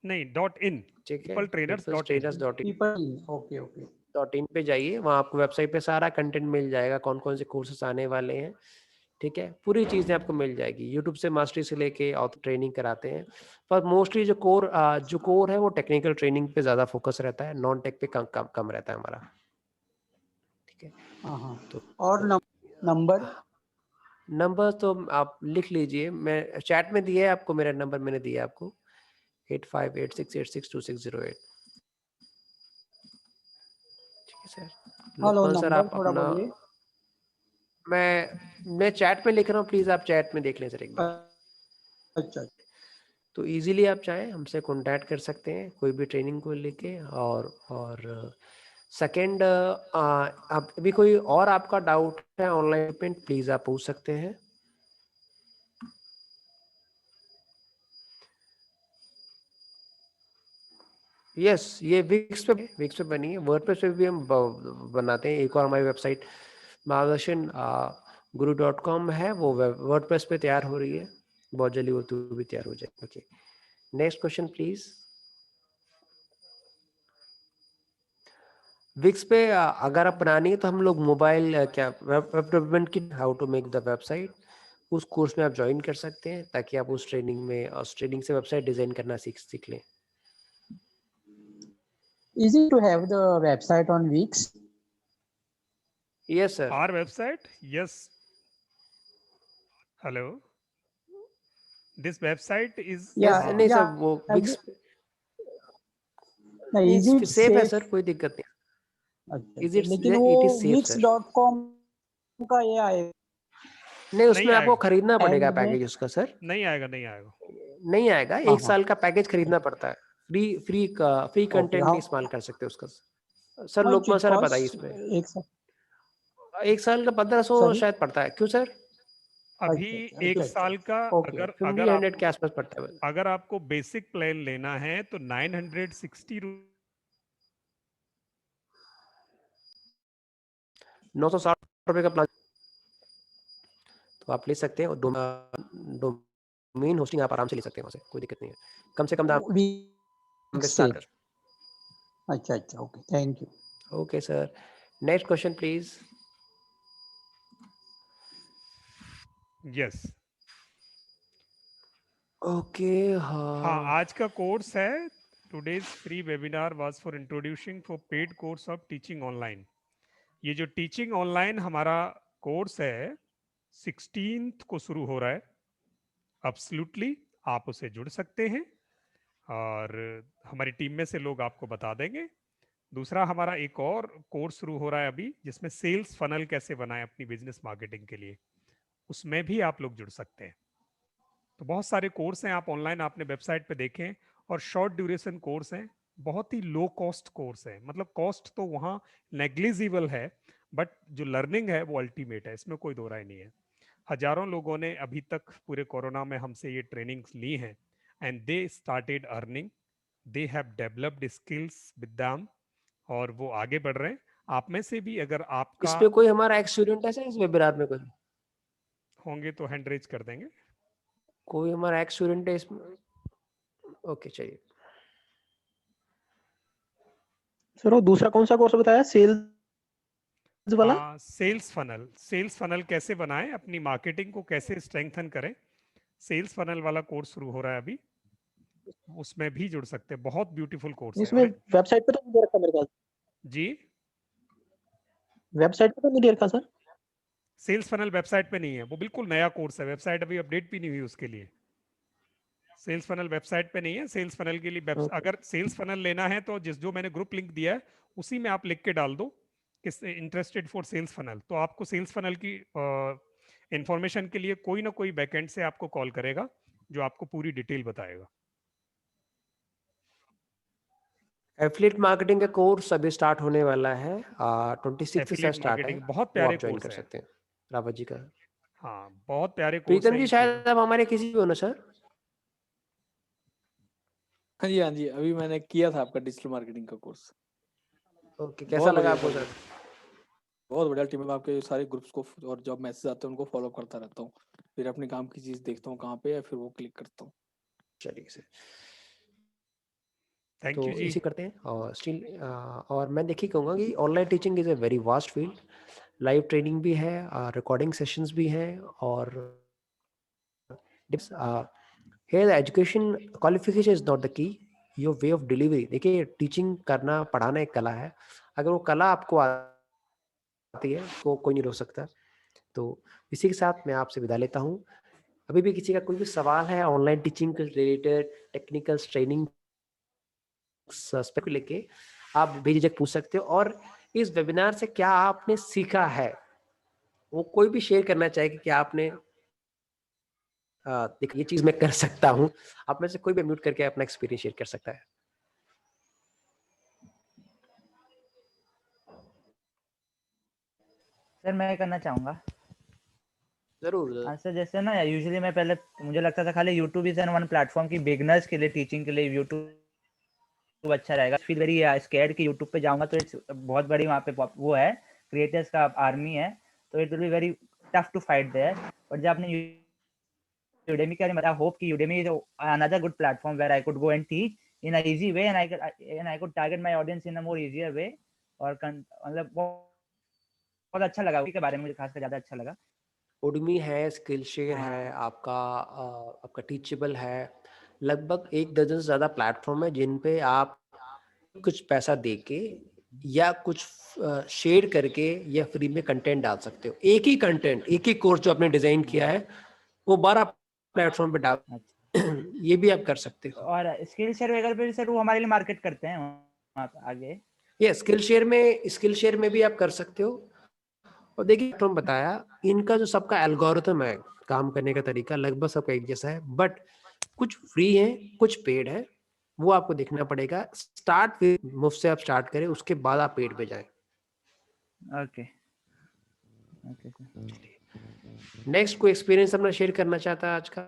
नहीं .in, ठीक है, peopletrainers.in Okay, okay. .in पे जाइए, वहाँ आपको वेबसाइट पे सारा कंटेंट मिल जाएगा, कौन कौन से कोर्सेस आने वाले हैं, ठीक है, पूरी चीजें आपको मिल जाएगी। यूट्यूब से मास्टरी से लेके और ट्रेनिंग कराते हैं, पर मोस्टली जो कोर है वो टेक्निकल ट्रेनिंग पे ज्यादा फोकस रहता है, नॉन टेक पे कम रहता है हमारा, ठीक है। तो और नंबर तो आप लिख लीजिए, मैं चैट में दिया है आपको, मेरा नंबर मैंने दिया आपको 8586862608, ठीक है सर। लोकपाल सर आप अपना, मैं चैट में लिख रहा हूँ, प्लीज आप चैट में देख लें सर एक बार। अच्छा। तो इजीली आप चाहें हमसे कांटेक्ट कर सकते हैं कोई भी ट्रेनिंग को लेके। और सेकंड, आप अभी कोई और आपका डाउट है ऑनलाइन पेमेंट, प्लीज आप पूछ सकते हैं। यस, ये विक्स पे बनी है, वर्डप्रेस पे भी हम बनाते हैं। एक और हमारी वेबसाइट मार्गदर्शन guru.com है, वो वर्डप्रेस पे तैयार हो रही है, बहुत जल्दी वो तो भी तैयार हो जाएगी। Okay, next question please. Wix पे अगर आप बनानी है तो हम लोग मोबाइल क्या वेब डेवलपमेंट की how to make the website, उस कोर्स में आप ज्वाइन कर सकते हैं, ताकि आप उस ट्रेनिंग से वेबसाइट डिजाइन करना सीख लें। Easy to have the website on Wix? Yes, sir. Our website? Yes. Hello. This website is नहीं सर, वो Wix सेफ है सर, कोई दिक्कत नहीं। लेकिन वो Wix.com का ये आए नहीं, उसमें आपको खरीदना पड़ेगा पैकेज उसका सर। नहीं आएगा, 1 साल का पैकेज खरीदना पड़ता है। फ्री कंटेंट नहीं इस्तेमाल कर सकते उसका सर। लोकपाल सर बताइए इसमें। 1 साल का 1500 शायद पड़ता है, क्यों सर? अभी 1 साल का अगर 1500 के आसपास पड़ता है। अगर आपको बेसिक प्लान लेना है तो 960 ₹960 का प्लान तो आप ले सकते हैं। और डोमेन होस्टिंग आप आराम से ले सकते हैं वहां से, कोई दिक्कत नहीं है, कम से कम दाम पे स्टार्ट कर। अच्छा, okay, thank you. Okay sir, next question please. Yes, okay. हाँ, आज का कोर्स है today's free webinar was for introducing for paid course of teaching online. ये जो टीचिंग ऑनलाइन हमारा कोर्स है 16th को शुरू हो रहा है। एब्सोल्युटली आप उसे जुड़ सकते हैं और हमारी टीम में से लोग आपको बता देंगे। दूसरा, हमारा एक और कोर्स शुरू हो रहा है अभी, जिसमें सेल्स फनल कैसे बनाएं अपनी बिजनेस मार्केटिंग के लिए, उसमें भी आप लोग जुड़ सकते हैं। तो बहुत सारे कोर्स हैं, आप ऑनलाइन आपने वेबसाइट पे देखें, और शॉर्ट ड्यूरेशन कोर्स हैं, बहुत ही लो कॉस्ट कोर्स है, मतलब कॉस्ट तो वहाँ नेग्लिजिबल है, बट जो लर्निंग है वो अल्टीमेट है, इसमें कोई दो राय नहीं है। हजारों लोगों ने अभी तक पूरे कोरोना में हमसे ये ट्रेनिंग्स ली हैं, and they started earning, they have developed skills with them, और वो आगे बढ़ रहे हैं। आप में से भी अगर आपका इसमें कोई हमारा एक्स स्टूडेंट है इस वेबिनार में, कोई होंगे तो हैंड रेज कर देंगे। कोई हमारा एक्स स्टूडेंट है इसमें? ओके चलिए सर वो दूसरा कौन सा कोर्स बताया, सेल्स वाला? सेल्स फनल, सेल्स फनल कैसे बनाएं, अपनी मार्केटिंग को कैसे स्ट्रेंथन करें, सेल्स फनल वाला कोर्स शुरू हो रहा है अभी, उसमें भी जुड़ सकते हैं, बहुत ब्यूटीफुल कोर्स है। इसमें वेबसाइट पे तो नहीं दे रखा मेरे पास जी, वेबसाइट पे तो नहीं दे रखा सर? सेल्स फनल वेबसाइट पे नहीं है, वो बिल्कुल नया कोर्स है, वेबसाइट अभी अपडेट भी नहीं हुई उसके लिए। सेल्स फनल वेबसाइट पे नहीं है, सेल्स फनल के लिए अगर सेल्स फनल लेना है तो जो मैंने ग्रुप लिंक दिया है उसी में आप लिख के डाल दो कि इंटरेस्टेड फॉर सेल्स फनल, तो आपको सेल्स फनल की इंफॉर्मेशन के लिए कोई ना कोई बैकएंड से आपको कॉल करेगा जो आपको पूरी डिटेल बताएगा। एफिलिएट मार्केटिंग का कोर्स अभी स्टार्ट होने वाला है, 26 से स्टार्ट है, बहुत प्यारे ज्वाइन कोर्स कर है। सकते हैं रावत जी का। हाँ बहुत प्यारे कोर्स प्रीतम है। जी शायद अब हमारे किसी भी हो ना सर? हाँ जी, अभी मैंने किया था आपका डिजिटल मार्केटिंग का कोर्स। ओके, कैसा लगा आपको सर? बहुत बढ़िया टीम है, आपके सारे ग्रुप्स को और जब मैसेज आते हैं उनको फॉलो करता रहता हूँ, फिर अपने काम की चीज देखता हूँ कहाँ पे है, फिर वो क्लिक करता हूँ। चलिए सर, थैंक तो यू जी। इसी करते हैं। और स्टिल और मैं देखिए कहूँगा कि online teaching is a very vast field, live training भी है, रिकॉर्डिंग सेशंस भी हैं, और here the education qualification is not the key, your way of delivery। देखिए टीचिंग करना, पढ़ाना एक कला है, अगर वो कला आपको आती है तो कोई नहीं रोक सकता। तो इसी के साथ मैं आपसे विदा लेता हूँ। अभी भी किसी का कोई भी सवाल है ऑनलाइन टीचिंग के रिलेटेड, टेक्निकल ट्रेनिंग लेके, आप बेझिझक पूछ सकते हो, और इस वेबिनार से क्या आपने सीखा है वो कोई भी शेयर करना चाहेगा कि आपने देखिए ये चीज मैं कर सकता हूँ, आप में से कोई भी म्यूट करके अपना एक्सपीरियंस शेयर कर सकता है। सर मैं करना चाहूंगा। जरूर सर जैसे ना यूजुअली मैं पहले मुझे लगता था खाली YouTube is an one platform की बिगनर्स के लिए, टीचिंग के लिए यूट्यूब अच्छा रहेगा। फील वेरी स्कैर्ड कि यूट्यूब पे जाऊंगा तो इट्स बहुत बड़ी वहाँ पे वो है, क्रिएटर्स का आर्मी है, तो it will be very tough to fight there. But जब आपने Udemy के बारे में बताया, होप कि Udemy is another good platform where I could go and teach in a easy way, and I could target my audience in a more easier way। और मतलब बहुत अच्छा लगा के बारे में, मुझे खासकर ज्यादा अच्छा लगा। Udemy है, स्किलशेयर है, आपका टीचेबल है, लगभग 1 दर्जन से ज्यादा प्लेटफॉर्म है जिन पे आप कुछ पैसा देके या कुछ शेयर करके या फ्री में कंटेंट डाल सकते हो। एक ही कंटेंट, एक ही कोर्स जो आपने डिजाइन किया है वो 12 प्लेटफॉर्म पे डाल ये भी आप कर सकते हो। और स्किल शेयर वगैरह पे सर वो हमारे लिए मार्केट करते हैं वहाँ पे आगे? ये स्किल शेयर में भी आप कर सकते हो। और देखिए तुम बताया, इनका जो सबका एल्गोरिथम है, काम करने का तरीका लगभग सबका एक जैसा है, बट कुछ फ्री है, कुछ पेड है, वो आपको देखना पड़ेगा। स्टार्ट विद मुफ्त से आप स्टार्ट करें, उसके बाद आप पेड पे जाएं। ओके नेक्स्ट कोई एक्सपीरियंस अपना शेयर करना चाहता है आज का?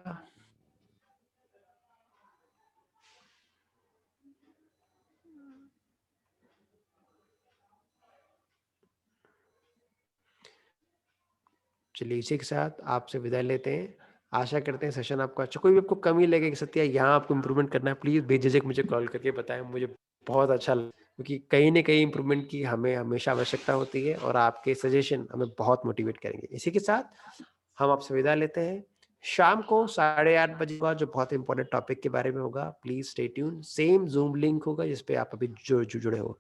चलिए इसी के साथ आपसे विदा लेते हैं। आशा करते हैं सेशन आपको अच्छा, कोई भी आपको कमी लगे कि सत्या यहाँ आपको इम्प्रूवमेंट करना है, प्लीज बेझिझक मुझे कॉल करके बताएं, मुझे बहुत अच्छा लगा, क्योंकि कहीं ना कहीं इम्प्रूवमेंट की हमें हमेशा आवश्यकता होती है और आपके सजेशन हमें बहुत मोटिवेट करेंगे। इसी के साथ हम आपसे विदा लेते हैं। शाम को 8:30 बजे का जो बहुत इंपॉर्टेंट टॉपिक के बारे में होगा, please stay tune. Same zoom link होगा जिसपे आप अभी जुड़े हो।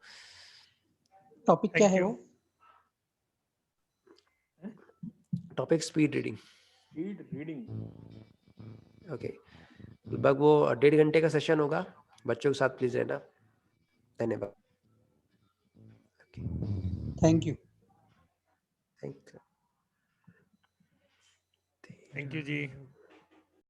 टॉपिक क्या है वो? Topic speed reading. ओके, लगभग वो 1.5 घंटे का सेशन होगा, बच्चों के साथ प्लीज रहना। धन्यवाद। Thank you. Thank you ji.